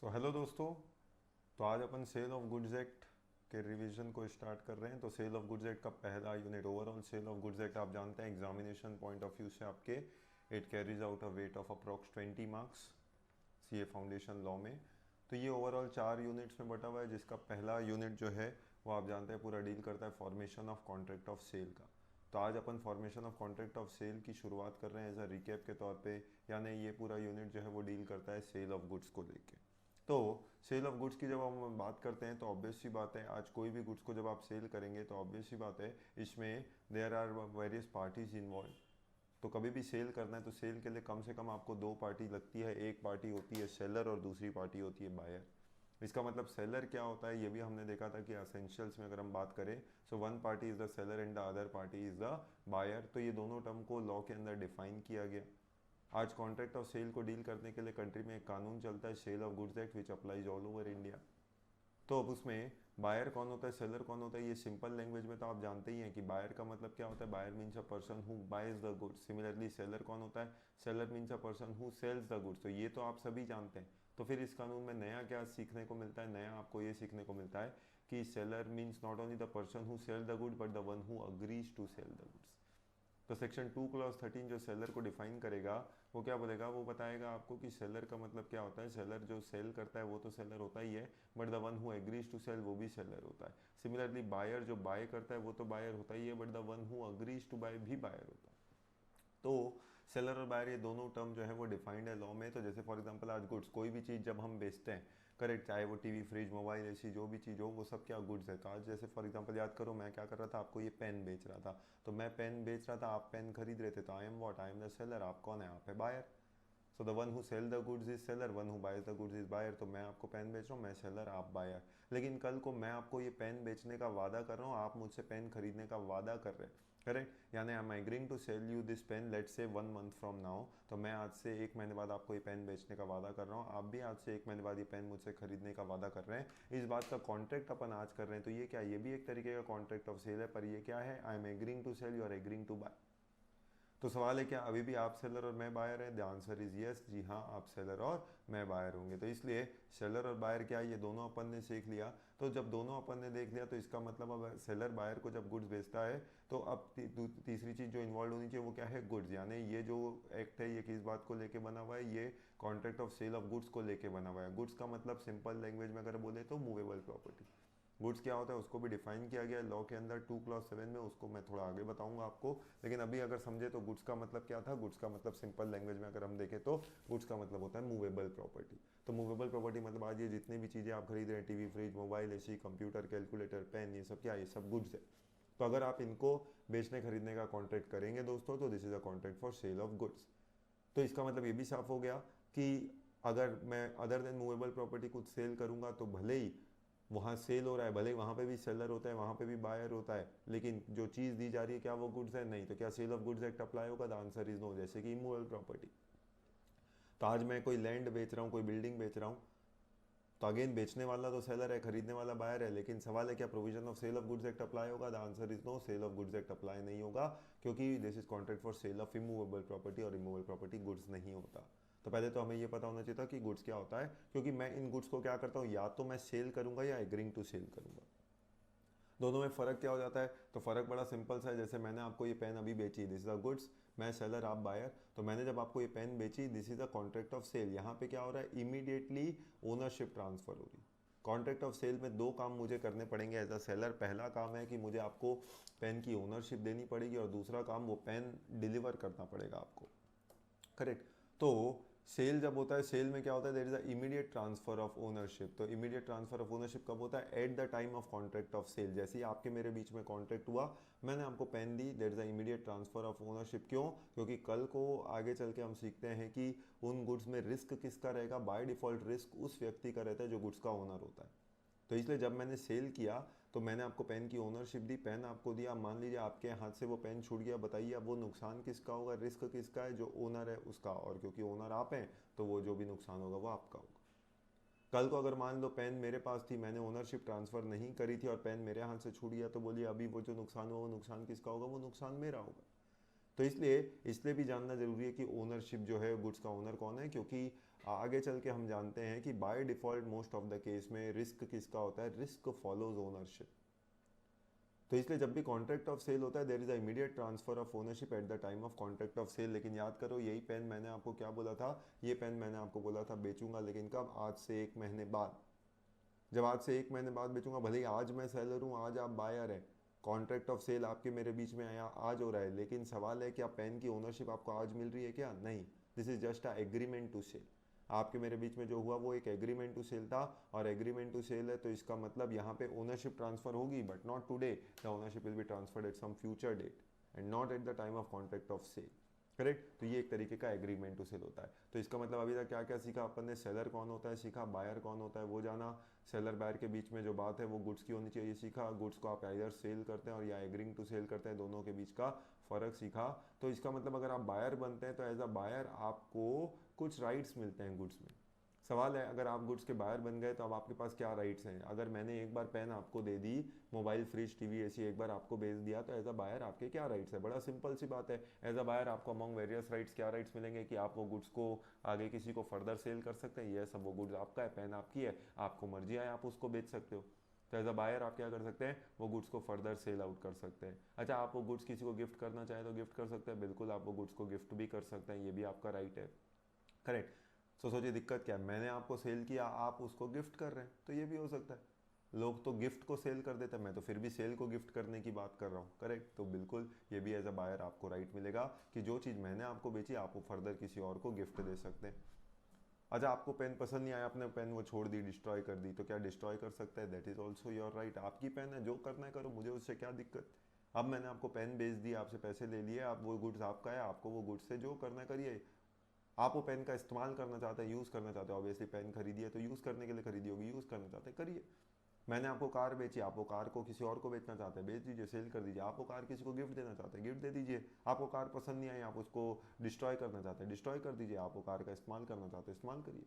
Hello दोस्तों। तो आज अपन सेल ऑफ गुड्स एक्ट के रिवीजन को स्टार्ट कर रहे हैं। तो सेल ऑफ गुड्स एक्ट का पहला unit overall sale of goods act आप जानते हैं एग्जामिनेशन पॉइंट ऑफ व्यू से आपके it carries out a weight of approx 20 marks CA foundation law में। तो ये ओवरऑल 4 यूनिट्स में बटा हुआ है, जिसका पहला यूनिट जो है वो आप जानते हैं पूरा डील करता है formation of contract of sale का। तो आज अपन formation of contract of sale की शुरुआत कर रहे हैं एज अ रिकैप के तौर पे। यानी ये पूरा यूनिट जो है वो डील करता है सेल ऑफ गुड्स को लेके। तो सेल ऑफ गुड्स की जब हम बात करते हैं तो ऑब्वियस सी बात है, आज कोई भी गुड्स को जब आप सेल करेंगे तो ऑब्वियस सी बात है इसमें there are various parties involved. तो कभी भी सेल करना है तो सेल के लिए कम से कम आपको दो पार्टी लगती है। एक पार्टी होती है सेलर और दूसरी पार्टी होती है बायर। इसका मतलब सेलर क्या होता है ये भी हमने देखा था कि असेंशियल्स में अगर हम बात करें, so one party is the seller and the other party is the buyer. तो ये दोनों टर्म को लॉ के अंदर डिफाइन किया गया। आज कॉन्ट्रैक्ट ऑफ सेल को डील करने के लिए कंट्री में एक कानून चलता है sale of goods act which applies all over India. तो अब उसमें बायर कौन होता है, सेलर कौन होता है, ये सिंपल लैंग्वेज में तो आप जानते ही हैं कि बायर का मतलब क्या होता है। Buyer means a person who buys the goods. Similarly seller कौन होता है, seller means a person who sells the goods. तो ये तो आप सभी जानते हैं। तो फिर इस कानून में नया क्या सीखने को मिलता है, नया आपको ये सीखने को मिलता है कि seller means not only the person who sell the good but the one who agrees to sell the goods. तो सेक्शन 2 क्लॉज 13 जो सेलर को डिफाइन करेगा वो क्या बोलेगा, वो बताएगा आपको कि सेलर का मतलब क्या होता है। सेलर जो सेल करता है वो तो सेलर होता ही है, but the one who agrees to sell वो भी सेलर होता है। सिमिलरली बायर जो बाय करता है वो तो बायर होता ही है, but the one who agrees to buy भी बायर होता है। तो सेलर और बायर ये दोनों टर्म जो है वो डिफाइंड है लॉ में। तो जैसे फॉर एग्जांपल आज गुड्स कोई भी चीज़ जब हम बेचते हैं, करेक्ट, चाहे वो टीवी फ्रिज मोबाइल ऐसी जो भी चीज़ हो वो सब क्या गुड्स है। तो आज जैसे फॉर एग्जांपल याद करो मैं क्या कर रहा था, आपको ये पेन बेच रहा था। तो मैं पेन बेच रहा था, आप पेन खरीद रहे थे। तो I am what, I am the seller. आप कौन है, आप है buyer. So the one who sell the goods is seller, one who buys the goods is buyer. तो मैं आपको पेन बेच रहा हूँ, मैं सेलर आप बायर। लेकिन कल को मैं आपको ये पेन बेचने का वादा कर रहा हूँ, आप मुझसे पेन खरीदने का वादा कर रहे हैं, करेक्ट। यानी I am agreeing to sell you this pen let's say 1 month from now. तो मैं आज से 1 महीने बाद आपको ये पेन बेचने का वादा कर रहा हूँ, आप भी आज से 1 महीने बाद ये पेन मुझसे खरीदने का वादा कर रहे हैं। इस बात का कॉन्ट्रैक्ट अपन आज कर रहे हैं। तो ये क्या, ये भी एक तरीके का कॉन्ट्रैक्ट ऑफ सेल है। पर ये क्या है, I am agreeing to sell, you are agreeing to buy. तो सवाल है क्या अभी भी आप सेलर और मैं बायर हैं। द आंसर इज यस, जी हाँ, आप सेलर और मैं बायर होंगे। तो इसलिए सेलर और बायर क्या है, ये दोनों अपन ने सीख लिया। तो जब दोनों अपन ने देख लिया तो इसका मतलब अब सेलर बायर को जब गुड्स बेचता है तो अब तीसरी चीज़ जो इन्वॉल्व होनी चाहिए वो क्या है, गुड्स। यानी ये जो एक्ट है ये किस बात को लेके बना हुआ है, ये contract of sale of goods को लेके बना हुआ है। गुड्स का मतलब सिंपल लैंग्वेज में अगर बोले तो मूवेबल प्रॉपर्टी। गुड्स क्या होता है उसको भी डिफाइन किया गया है लॉ के अंदर 2 क्लॉज 7 में, उसको मैं थोड़ा आगे बताऊंगा आपको। लेकिन अभी अगर समझे तो गुड्स का मतलब क्या था, गुड्स का मतलब सिंपल लैंग्वेज में अगर हम देखें तो गुड्स का मतलब होता है मूवेबल प्रॉपर्टी। तो मूवेबल प्रॉपर्टी मतलब आज ये जितनी भी चीज़ें आप खरीद रहे हैं, TV fridge mobile AC computer calculator pen, ये सब क्या, ये सब गुड्स है। तो अगर आप इनको बेचने खरीदने का कॉन्ट्रैक्ट करेंगे दोस्तों तो this is a contract for sale of goods. तो इसका मतलब ये भी साफ हो गया कि अगर मैं अदर देन मूवेबल प्रॉपर्टी कुछ सेल करूंगा तो भले ही वहाँ सेल हो रहा है, भले ही वहाँ पे भी सेलर होता है, वहाँ पे भी बायर होता है, लेकिन जो चीज़ दी जा रही है क्या वो गुड्स है, नहीं। तो क्या sale of goods act apply होगा, द आंसर इज नो। जैसे कि इमूवेबल प्रॉपर्टी, तो आज मैं कोई लैंड बेच रहा हूँ, कोई बिल्डिंग बेच रहा हूँ, तो अगेन बेचने वाला तो सेलर है, खरीदने वाला बायर है। लेकिन सवाल है क्या provision of sale of goods act apply होगा, the answer is no, sale of goods act apply नहीं होगा, क्योंकि this is contract for sale of immovable property और इमूवेबल प्रॉपर्टी गुड्स नहीं होता। तो पहले तो हमें ये पता होना चाहिए था कि गुड्स क्या होता है, क्योंकि मैं इन गुड्स को क्या करता हूँ, या तो मैं सेल करूंगा या एग्रीइंग टू सेल करूंगा। दोनों में फ़र्क क्या हो जाता है, तो फ़र्क बड़ा सिंपल सा है। जैसे मैंने आपको ये पेन अभी बेची, दिस इज अ गुड्स, मैं सेलर आप बायर। तो मैंने जब आपको ये पेन बेची, this is a contract of sale. यहाँ पे क्या हो रहा है, इमीडिएटली ओनरशिप ट्रांसफर हो रही। कॉन्ट्रैक्ट ऑफ सेल में दो काम मुझे करने पड़ेंगे एज अ सेलर। पहला काम है कि मुझे आपको पेन की ओनरशिप देनी पड़ेगी, और दूसरा काम वो पेन डिलीवर करना पड़ेगा आपको, करेक्ट। तो सेल जब होता है, सेल में क्या होता है, there is a immediate transfer of ownership. तो इमीडिएट ट्रांसफर ऑफ ओनरशिप कब होता है, at the time of contract of sale. जैसे ही आपके मेरे बीच में कॉन्ट्रैक्ट हुआ, मैंने आपको पेन दी, there is a immediate transfer of ownership. क्यों, क्योंकि कल को आगे चल के हम सीखते हैं कि उन गुड्स में रिस्क किसका रहेगा, बाय डिफॉल्ट रिस्क उस व्यक्ति का रहता है जो गुड्स का ओनर होता है। तो इसलिए जब मैंने सेल किया तो मैंने आपको पेन की ओनरशिप दी, पेन आपको दिया। मान लीजिए आपके हाथ से वो पेन छूट गया, बताइए अब वो नुकसान किसका होगा, रिस्क किसका है, जो ओनर है उसका। और क्योंकि ओनर आप हैं तो वो जो भी नुकसान होगा वो आपका होगा। कल को अगर मान लो पेन मेरे पास थी, मैंने ओनरशिप ट्रांसफ़र नहीं करी थी और पेन मेरे हाथ से छूट गया, तो बोलिए अभी वो जो नुकसान हुआ वो नुकसान किसका होगा, वो नुकसान मेरा होगा। तो इसलिए इसलिए भी जानना जरूरी है कि ओनरशिप जो है, गुड्स का ओनर कौन है, क्योंकि आगे चल के हम जानते हैं कि by default most of the case में रिस्क किसका होता है, रिस्क फॉलोज ओनरशिप। तो इसलिए जब भी कॉन्ट्रैक्ट ऑफ सेल होता है there is a immediate transfer of ownership at the time of contract of sale. लेकिन याद करो यही पेन मैंने आपको क्या बोला था, ये पेन मैंने आपको बोला था बेचूंगा, लेकिन कब, आज से 1 महीने बाद। जब आज से 1 महीने बाद बेचूंगा, भले ही आज मैं सेलर हूँ, आज आप बायर हैं, कॉन्ट्रैक्ट ऑफ सेल आपके मेरे बीच में आया, आज हो रहा है, लेकिन सवाल है क्या पेन की ओनरशिप आपको आज मिल रही है क्या? नहीं, this is just a agreement to sell. आपके मेरे बीच में जो हुआ वो एक एग्रीमेंट टू सेल था, और एग्रीमेंट टू सेल है तो इसका मतलब यहाँ पे ओनरशिप ट्रांसफर होगी, but not today, the ownership will be transferred at some future date and not at the time of contract of sale. Correct? तो ये एक तरीके का एग्रीमेंट टू सेल होता है। तो इसका मतलब अभी तक क्या क्या सीखा अपन ने, सेलर कौन होता है सीखा, बायर कौन होता है वो जाना, सेलर बायर के बीच में जो बात है वो गुड्स की होनी चाहिए सीखा, गुड्स को आप आइदर सेल करते हैं और या एग्रीइंग टू सेल करते हैं, दोनों के बीच का फ़र्क सीखा। तो इसका मतलब अगर आप बायर बनते हैं तो एज अ बायर आपको कुछ राइट्स मिलते हैं गुड्स में। सवाल है अगर आप गुड्स के बायर बन गए तो अब आपके पास क्या राइट्स हैं। अगर मैंने एक बार पेन आपको दे दी, मोबाइल, फ्रिज, टीवी एसी एक बार आपको बेच दिया, तो एज अ बायर आपके क्या राइट्स है? बड़ा सिंपल सी बात है, एज अ बायर आपको अमंग वेरियस राइट्स क्या राइट्स मिलेंगे कि आप वो गुड्स को आगे किसी को फर्दर सेल कर सकते हैं, ये सब वो गुड्स आपका है, पेन आपकी है, आपको मर्जी आए आप उसको बेच सकते हो। तो एज अ बायर आप क्या कर सकते हैं, वो गुड्स को फर्दर सेल आउट कर सकते हैं। अच्छा, आप वो गुड्स किसी को गिफ्ट करना चाहें तो गिफ्ट कर सकते हैं, बिल्कुल आप वो गुड्स को गिफ्ट भी कर सकते हैं, ये भी आपका राइट है। करेक्ट? तो सोचिए दिक्कत क्या है, मैंने आपको सेल किया, आप उसको गिफ्ट कर रहे हैं, तो ये भी हो सकता है। लोग तो गिफ्ट को सेल कर देते हैं, मैं तो फिर भी सेल को गिफ्ट करने की बात कर रहा हूँ। करेक्ट? तो बिल्कुल ये भी एज अ बायर आपको राइट मिलेगा कि जो चीज़ मैंने आपको बेची आप वो फर्दर किसी और को गिफ्ट दे सकते हैं। अच्छा, आपको पेन पसंद नहीं आया, आपने पेन वो छोड़ दी, डिस्ट्रॉय कर दी, तो क्या डिस्ट्रॉय कर सकते हैं? That is also your right, आपकी पेन है, जो करना है करो, मुझे उससे क्या दिक्कत। अब मैंने आपको पेन बेच दी, आपसे पैसे ले लिए, आप वो गुड्स आपका है, आपको वो गुड्स से जो करना है करिए। आप वो पेन का इस्तेमाल करना चाहते हैं, यूज़ करना चाहते हैं, ऑब्वियसली पेन खरीदी है तो यूज़ करने के लिए खरीदी होगी, यूज़ करना चाहते हैं करिए। मैंने आपको कार बेची, आप वो कार को किसी और को बेचना चाहते हैं, बेच दीजिए, सेल कर दीजिए। आप वो कार किसी को गिफ्ट देना चाहते हैं, गिफ्ट दे दीजिए। आपको कार पसंद नहीं आई, आप उसको डिस्ट्रॉय करना चाहते हैं, डिस्ट्रॉय कर दीजिए। आप वो कार का इस्तेमाल करना चाहते हैं, इस्तेमाल करिए।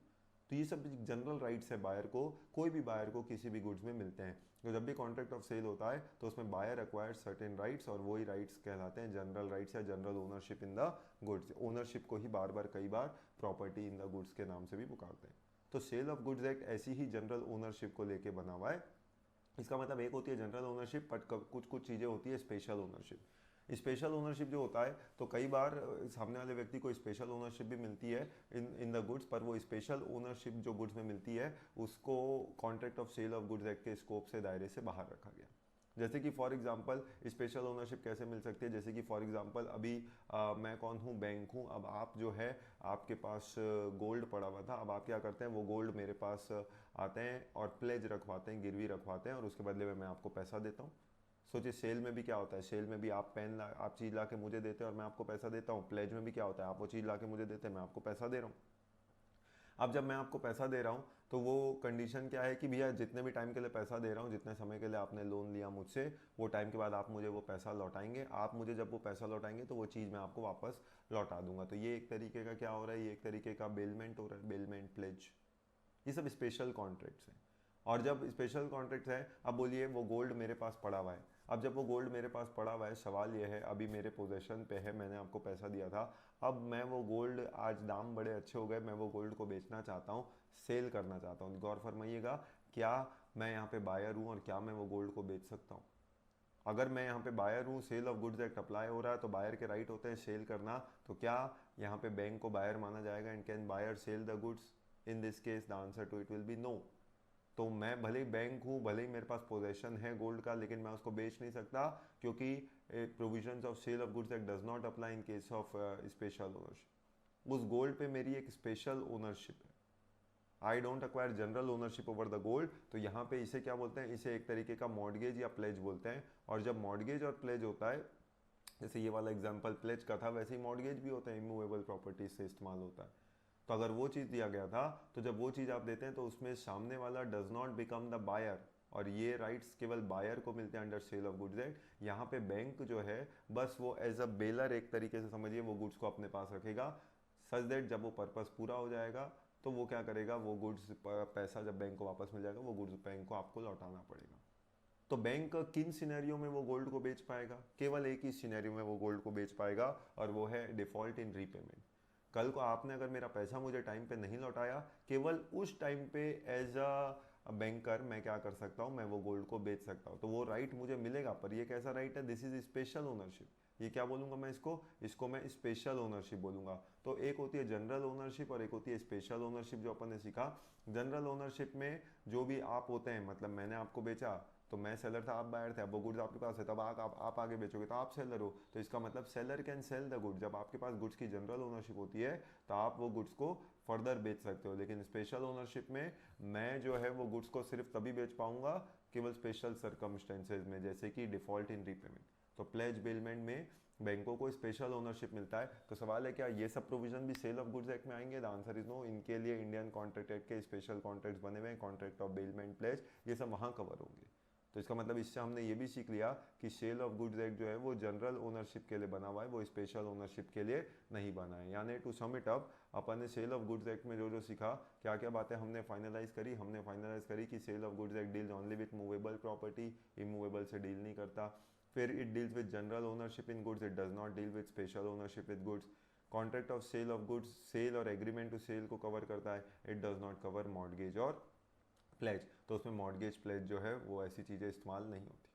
तो ये सब जनरल राइट्स है बायर को, कोई भी बायर को किसी भी गुड्स में मिलते हैं। तो जब भी कॉन्ट्रैक्ट ऑफ सेल होता है तो उसमें बायर एक्वायर्ड सर्टेन राइट्स, और वही राइट्स कहलाते हैं जनरल राइट्स या general ownership in the goods. Ownership को ही बार बार कई बार प्रॉपर्टी इन द गुड्स के नाम से भी पुकारते हैं। तो सेल ऑफ गुड्स एक्ट ऐसी ही जनरल ओनरशिप को लेके बना हुआ है। इसका मतलब एक होती है जनरल ओनरशिप, बट कुछ कुछ चीज़ें होती है स्पेशल ओनरशिप। स्पेशल ओनरशिप जो होता है, तो कई बार सामने वाले व्यक्ति को स्पेशल ओनरशिप भी मिलती है इन द गुड्स, पर वो स्पेशल ओनरशिप जो गुड्स में मिलती है उसको contract of sale of goods act के स्कोप से, दायरे से बाहर रखा गया। जैसे कि फॉर एग्जांपल स्पेशल ओनरशिप कैसे मिल सकती है, जैसे कि फॉर एग्जांपल अभी मैं कौन हूँ, बैंक हूँ। अब आप जो है, आपके पास गोल्ड पड़ा हुआ था, अब आप क्या करते हैं, वो गोल्ड मेरे पास आते हैं और प्लेज रखवाते हैं, गिरवी रखवाते हैं, और उसके बदले में मैं आपको पैसा देता हूँ। सोचिए सेल में भी क्या होता है, सेल में भी आप आप चीज़ ला के मुझे देते हैं और मैं आपको पैसा देता हूँ। प्लेज में भी क्या होता है, आप वो चीज़ ला के मुझे देते हैं, मैं आपको पैसा दे रहा हूँ। अब जब मैं आपको पैसा दे रहा हूँ तो वो कंडीशन क्या है कि भैया जितने भी टाइम के लिए पैसा दे रहा हूँ, जितने समय के लिए आपने लोन लिया मुझसे, वो टाइम के बाद आप मुझे वो पैसा लौटाएंगे। आप मुझे जब वो पैसा लौटाएंगे तो वो चीज़ मैं आपको वापस लौटा दूंगा। तो ये एक तरीके का क्या हो रहा है, ये एक तरीके का बेलमेंट हो रहा है, बेलमेंट प्लेज। ये सब स्पेशल कॉन्ट्रैक्ट्स हैं। और जब स्पेशल कॉन्ट्रैक्ट्स हैं, अब बोलिए वो गोल्ड मेरे पास पड़ा हुआ है। अब जब वो गोल्ड मेरे पास पड़ा हुआ है, सवाल ये है, अभी मेरे पोजेशन पे है, मैंने आपको पैसा दिया था, अब मैं वो गोल्ड, आज दाम बड़े अच्छे हो गए, मैं वो गोल्ड को बेचना चाहता हूँ, सेल करना चाहता हूँ। गौर फरमाइएगा, क्या मैं यहाँ पे बायर हूँ और क्या मैं वो गोल्ड को बेच सकता हूँ? अगर मैं यहाँ पे बायर हूँ, sale of goods act apply हो रहा है, तो बायर के राइट होते हैं सेल करना। तो क्या यहाँ पे बैंक को बायर माना जाएगा, and can buyer sell the goods? In this case the answer to it will be no. तो मैं भले ही बैंक हूँ, भले ही मेरे पास पोजेशन है गोल्ड का, लेकिन मैं उसको बेच नहीं सकता, क्योंकि provisions of sale of goods act does not apply in case of special ownership. उस गोल्ड पे मेरी एक स्पेशल ओनरशिप है। I don't acquire general ownership over the gold. तो यहाँ पे इसे क्या बोलते हैं, इसे एक तरीके का मॉर्गेज या प्लेज बोलते हैं। और जब मॉर्गेज और प्लेज होता है, जैसे ये वाला एग्जाम्पल प्लेज का था, वैसे ही मॉर्गेज भी होता है, इमूवेबल प्रॉपर्टीज से इस्तेमाल होता है। तो अगर वो चीज़ दिया गया था, तो जब वो चीज़ आप देते हैं तो उसमें सामने वाला does not become the buyer, और ये राइट्स केवल बायर को मिलते हैं under sale of goods act. यहाँ पे बैंक जो है, बस वो एज अ बेलर, एक तरीके से समझिए, वो गुड्स को अपने पास रखेगा, सच दैट जब वो पर्पस पूरा हो जाएगा तो वो क्या करेगा, वो गुड्स, पैसा जब बैंक को वापस मिल जाएगा, वो गुड्स बैंक को आपको लौटाना पड़ेगा। तो बैंक किन सिनेरियो में वो गोल्ड को बेच पाएगा? केवल एक ही सिनेरियो में वो गोल्ड को बेच पाएगा, और वो है डिफॉल्ट इन रीपेमेंट। कल को आपने अगर मेरा पैसा मुझे टाइम पे नहीं लौटाया, केवल उस टाइम पे एज अ बैंकर मैं क्या कर सकता हूँ, मैं वो गोल्ड को बेच सकता हूँ। तो वो राइट मुझे मिलेगा, पर ये कैसा राइट है, दिस इज स्पेशल ओनरशिप। ये क्या बोलूँगा मैं इसको मैं स्पेशल ओनरशिप बोलूँगा। तो एक होती है जनरल ओनरशिप और एक होती है स्पेशल ओनरशिप जो अपन ने सीखा। जनरल ओनरशिप में जो भी आप होते हैं, मतलब मैंने आपको बेचा तो मैं सेलर था, आप बायर थे, अब वो गुड्स आपके पास है, तब आप आगे बेचोगे तो आप सेलर हो। तो इसका मतलब seller can sell the goods. जब आपके पास गुड्स की जनरल ओनरशिप होती है तो आप वो गुड्स को फर्दर बेच सकते हो। लेकिन स्पेशल ओनरशिप में मैं जो है वो गुड्स को सिर्फ तभी बेच पाऊंगा केवल स्पेशल सर्कमस्टेंसेज में, जैसे कि डिफॉल्ट इन रीपेमेंट। तो प्लेज बेलमेंट में बैंकों को स्पेशल ओनरशिप मिलता है। तो सवाल है क्या ये सब प्रोविजन भी सेल ऑफ गुड्स एक्ट में आएंगे? The answer is no. इनके लिए इंडियन कॉन्ट्रैक्ट एक्ट के स्पेशल कॉन्ट्रैक्ट्स बने हुए हैं, कॉन्ट्रैक्ट ऑफ बेलमेंट, प्लेज, ये सब वहाँ कवर होंगे। तो इसका मतलब इससे हमने ये भी सीख लिया कि सेल ऑफ गुड्स एक्ट जो है वो जनरल ओनरशिप के लिए बना हुआ है, वो स्पेशल ओनरशिप के लिए नहीं बना है। यानी टू सम इट अप, अपन ने सेल ऑफ गुड्स एक्ट में जो जो सीखा, क्या क्या बातें हमने फाइनलाइज करी, हमने फाइनलाइज करी कि sale of goods act deals only with movable property, immovable से डील नहीं करता। फिर it deals with general ownership in goods, it does not deal with special ownership with goods. Contract of sale of goods sale और agreement to sell को cover करता है, it does not cover mortgage और pledge. तो उसमें mortgage pledge जो है वो ऐसी चीज़ें इस्तेमाल नहीं होती।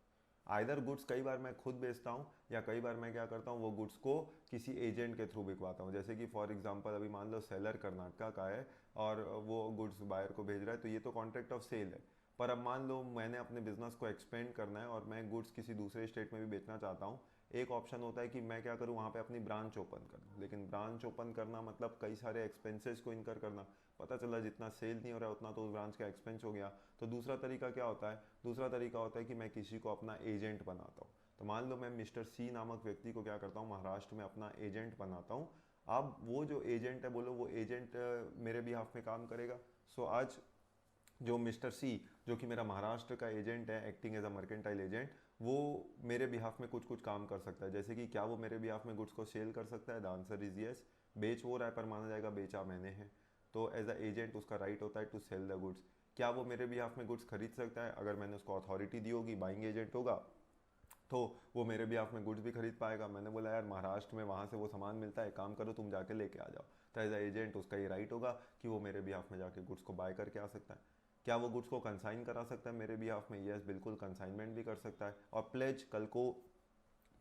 आइदर गुड्स कई बार मैं खुद बेचता हूँ या कई बार मैं क्या करता हूँ वो गुड्स को किसी एजेंट के थ्रू बिकवाता हूँ। जैसे कि फॉर एग्जांपल अभी मान लो सेलर कर्नाटका का है और वो गुड्स बायर को भेज रहा है, तो ये तो कॉन्ट्रैक्ट ऑफ सेल है। पर अब मान लो मैंने अपने बिजनेस को एक्सपेंड करना है और मैं गुड्स किसी दूसरे स्टेट में भी बेचना चाहता हूँ। एक ऑप्शन होता है कि मैं क्या करूँ, वहाँ पे अपनी ब्रांच ओपन कर दूँ। लेकिन ब्रांच ओपन करना मतलब कई सारे एक्सपेंसेस को इनकर करना, पता चला जितना सेल नहीं हो रहा है उतना तो उस ब्रांच का एक्सपेंस हो गया। तो दूसरा तरीका क्या होता है, दूसरा तरीका होता है कि मैं किसी को अपना एजेंट बनाता हूँ। तो मान लो मैं मिस्टर सी नामक व्यक्ति को क्या करता हूँ, महाराष्ट्र में अपना एजेंट बनाता हूँ। अब वो जो एजेंट है, बोलो वो एजेंट मेरे बिहाफ में काम करेगा। सो आज जो मिस्टर सी, जो कि मेरा महाराष्ट्र का एजेंट है, acting as a mercantile agent, वो मेरे बिहाफ में कुछ कुछ काम कर सकता है। जैसे कि क्या वो मेरे बिहाफ में गुड्स को सेल कर सकता है? The answer is yes. बेच वो रहा है पर माना जाएगा बेचा मैंने है, तो एज अ एजेंट उसका राइट होता है टू सेल द गुड्स। क्या वो मेरे बिहाफ में गुड्स खरीद सकता है? अगर मैंने उसको अथॉरिटी दी होगी, बाइंग एजेंट होगा, तो वो मेरे बिहाफ में गुड्स भी खरीद पाएगा। मैंने बोला यार महाराष्ट्र में वहाँ से वो सामान मिलता है, काम करो तुम जाके लेके आ जाओ, तो एज अ एजेंट उसका ये राइट होगा कि वो मेरे बिहाफ में जाके गुड्स को बाय करके आ सकता है। क्या वो गुड्स को कंसाइन करा सकता है मेरे बिहाफ में? यस बिल्कुल, कंसाइनमेंट भी कर सकता है। और प्लेज, कल को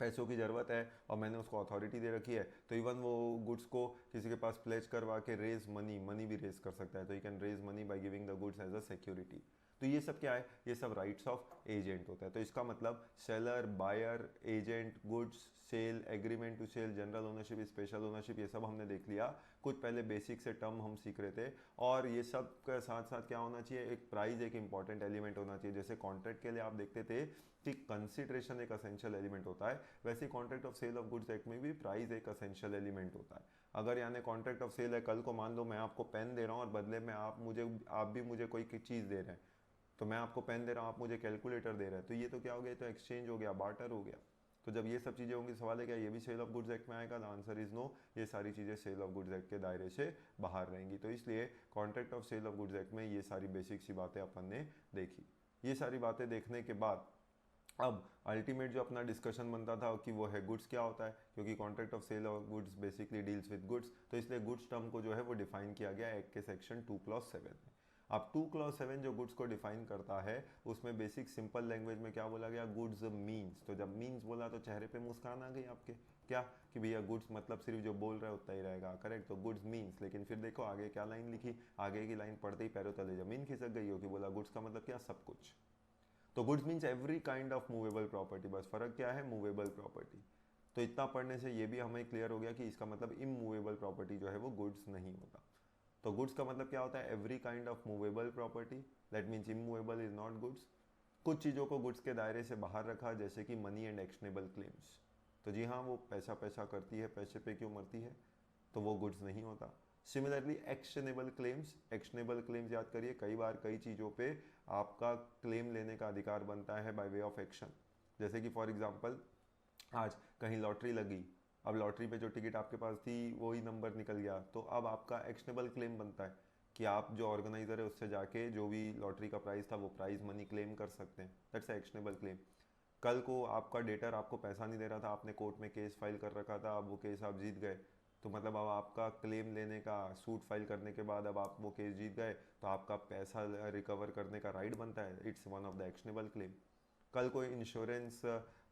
पैसों की ज़रूरत है और मैंने उसको अथॉरिटी दे रखी है, तो इवन वो गुड्स को किसी के पास प्लेज करवा के रेज मनी भी रेज कर सकता है। तो you can raise money by giving the goods as a security. तो ये सब क्या है, ये सब राइट्स ऑफ एजेंट होता है। तो इसका मतलब seller, buyer, agent, goods, sale, agreement to sell, general ownership, special ownership, ये सब हमने देख लिया। कुछ पहले बेसिक से टर्म हम सीख रहे थे। और ये सब के साथ साथ क्या होना चाहिए, एक प्राइस एक इंपॉर्टेंट एलिमेंट होना चाहिए। जैसे कॉन्ट्रैक्ट के लिए आप देखते थे कि कंसिडरेशन एक असेंशियल एलिमेंट होता है, वैसे contract of sale of goods act में भी प्राइस एक असेंशियल एलिमेंट होता है। अगर यानी कॉन्ट्रैक्ट ऑफ सेल है, कल को मान लो मैं आपको पेन दे रहा हूँ और बदले में आप भी मुझे कोई चीज़ दे रहे हैं। तो मैं आपको पेन दे रहा हूँ, आप मुझे कैलकुलेटर दे रहे हैं, तो ये तो क्या हो गया, तो एक्सचेंज हो गया, बार्टर हो गया। तो जब ये सब चीज़ें होंगी, सवाल है क्या ये भी सेल ऑफ गुड्स एक्ट में आएगा? The answer is no. ये सारी चीज़ें सेल ऑफ गुड्स एक्ट के दायरे से बाहर रहेंगी। तो इसलिए contract of sale of goods act में ये सारी बेसिक सी बातें अपन ने देखी। ये सारी बातें देखने के बाद अब अल्टीमेट जो अपना डिस्कशन बनता था कि वो है गुड्स क्या होता है, क्योंकि contract of sale of goods basically deals with goods, तो इसलिए गुड्स टर्म को जो है वो डिफाइन किया गया एक्ट के सेक्शन 2 क्लॉज 7 में। अब 2 क्लॉज 7 जो गुड्स को डिफाइन करता है उसमें बेसिक सिंपल लैंग्वेज में क्या बोला गया, गुड्स मीन्स। तो जब मीन्स बोला तो चेहरे पे मुस्कान आ गई आपके, क्या कि भैया गुड्स मतलब सिर्फ जो बोल रहा है उतना ही रहेगा, करेक्ट। तो गुड्स मीन्स, लेकिन फिर देखो आगे क्या लाइन लिखी, आगे की लाइन पढ़ते ही पैरों तले जमीन खिसक गई हो कि बोला गुड्स का मतलब क्या, सब कुछ। तो goods means every kind of movable property, बस फर्क क्या है, मूवेबल प्रॉपर्टी। तो इतना पढ़ने से ये भी हमें क्लियर हो गया कि इसका मतलब इमूवेबल प्रॉपर्टी जो है वो गुड्स नहीं होता। तो गुड्स का मतलब क्या होता है, every kind of movable property, that means immovable is not goods. कुछ चीज़ों को गुड्स के दायरे से बाहर रखा, जैसे कि मनी एंड एक्शनेबल क्लेम्स। तो जी हाँ, वो पैसा पैसा करती है, पैसे पे क्यों मरती है, तो वो गुड्स नहीं होता। Similarly actionable claims, actionable claims याद करिए, कई बार कई चीज़ों पे आपका क्लेम लेने का अधिकार बनता है बाय वे ऑफ एक्शन। जैसे कि फॉर एग्जांपल आज कहीं लॉटरी लगी, अब लॉटरी पे जो टिकट आपके पास थी वही नंबर निकल गया, तो अब आपका एक्शनेबल क्लेम बनता है कि आप जो ऑर्गेनाइजर है उससे जाके जो भी लॉटरी का प्राइस था वो प्राइस मनी क्लेम कर सकते हैं, दैट्स एक्शनेबल क्लेम। कल को आपका डेटर आपको पैसा नहीं दे रहा था, आपने कोर्ट में केस फाइल कर रखा था, अब वो केस आप जीत गए, तो मतलब अब आपका क्लेम लेने का, सूट फाइल करने के बाद अब आप वो केस जीत गए तो आपका पैसा रिकवर करने का राइट बनता है, it's one of the actionable claim. कल कोई इंश्योरेंस,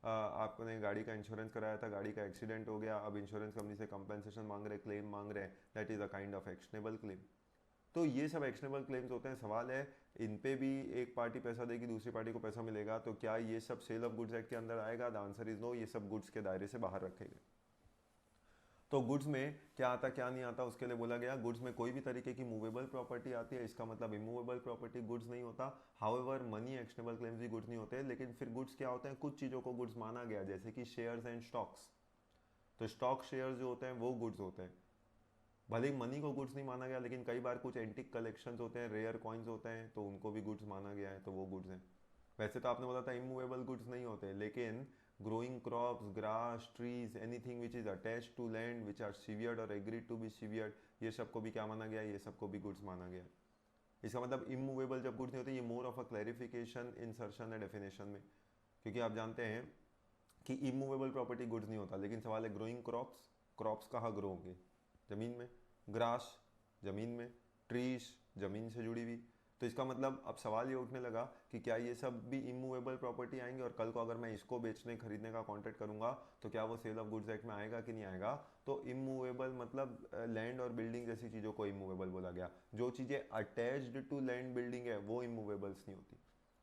आपने गाड़ी का इंश्योरेंस कराया था, गाड़ी का एक्सीडेंट हो गया, अब इंश्योरेंस कंपनी से कंपनसेशन मांग रहे, क्लेम मांग रहे हैं, that is a kind of actionable claim. तो ये सब एक्शनेबल क्लेम्स होते हैं। सवाल है इन पे भी एक पार्टी पैसा देगी, दूसरी पार्टी को पैसा मिलेगा, तो क्या ये सब सेल ऑफ गुड्स एक्ट के अंदर आएगा? द आंसर इज नो, ये सब गुड्स के दायरे से बाहर रखे गए। तो गुड्स में क्या आता क्या नहीं आता उसके लिए बोला गया, गुड्स में कोई भी तरीके की मूवेबल प्रॉपर्टी आती है, इसका मतलब इमूवेबल प्रॉपर्टी गुड्स नहीं होता। हाउएवर मनी एक्शनेबल क्लेम्स भी गुड्स नहीं होते। लेकिन फिर गुड्स क्या होते हैं, कुछ चीज़ों को गुड्स माना गया, जैसे कि शेयर्स एंड स्टॉक्स। तो स्टॉक शेयर्स जो होते हैं वो गुड्स होते हैं। भले ही मनी को गुड्स नहीं माना गया, लेकिन कई बार कुछ एंटिक कलेक्शंस होते हैं, रेयर कॉइन्स होते हैं, तो उनको भी गुड्स माना गया है, तो वो गुड्स हैं। वैसे तो आपने बोला था इमूवेबल गुड्स नहीं होते, लेकिन growing crops, grass, trees, anything which is attached to land which are severed और एग्रीड टू बी सीवियर्ड, ये सबको भी क्या माना गया, ये सबको भी गुड्स माना गया। इसका मतलब इमूवेबल जब गुड्स नहीं होते, ये more of a clarification insertion है डेफिनेशन में, क्योंकि आप जानते हैं कि इमूवेबल प्रॉपर्टी गुड्स नहीं होता। लेकिन सवाल है ग्रोइंग क्रॉप्स, क्रॉप्स कहाँ ग्रो होंगे, ज़मीन में, ग्रास ज़मीन में, ट्रीज ज़मीन से जुड़ी हुई। तो इसका मतलब अब सवाल ये उठने लगा कि क्या ये सब भी इमूवेबल प्रॉपर्टी आएंगे, और कल को अगर मैं इसको बेचने खरीदने का कॉन्ट्रैक्ट करूंगा तो क्या वो सेल ऑफ गुड्स एक्ट में आएगा कि नहीं आएगा? तो इमूवेबल मतलब लैंड और बिल्डिंग जैसी चीज़ों को इमूवेबल बोला गया। जो चीज़ें अटैच्ड टू लैंड बिल्डिंग है वो इमूवेबल्स नहीं होती।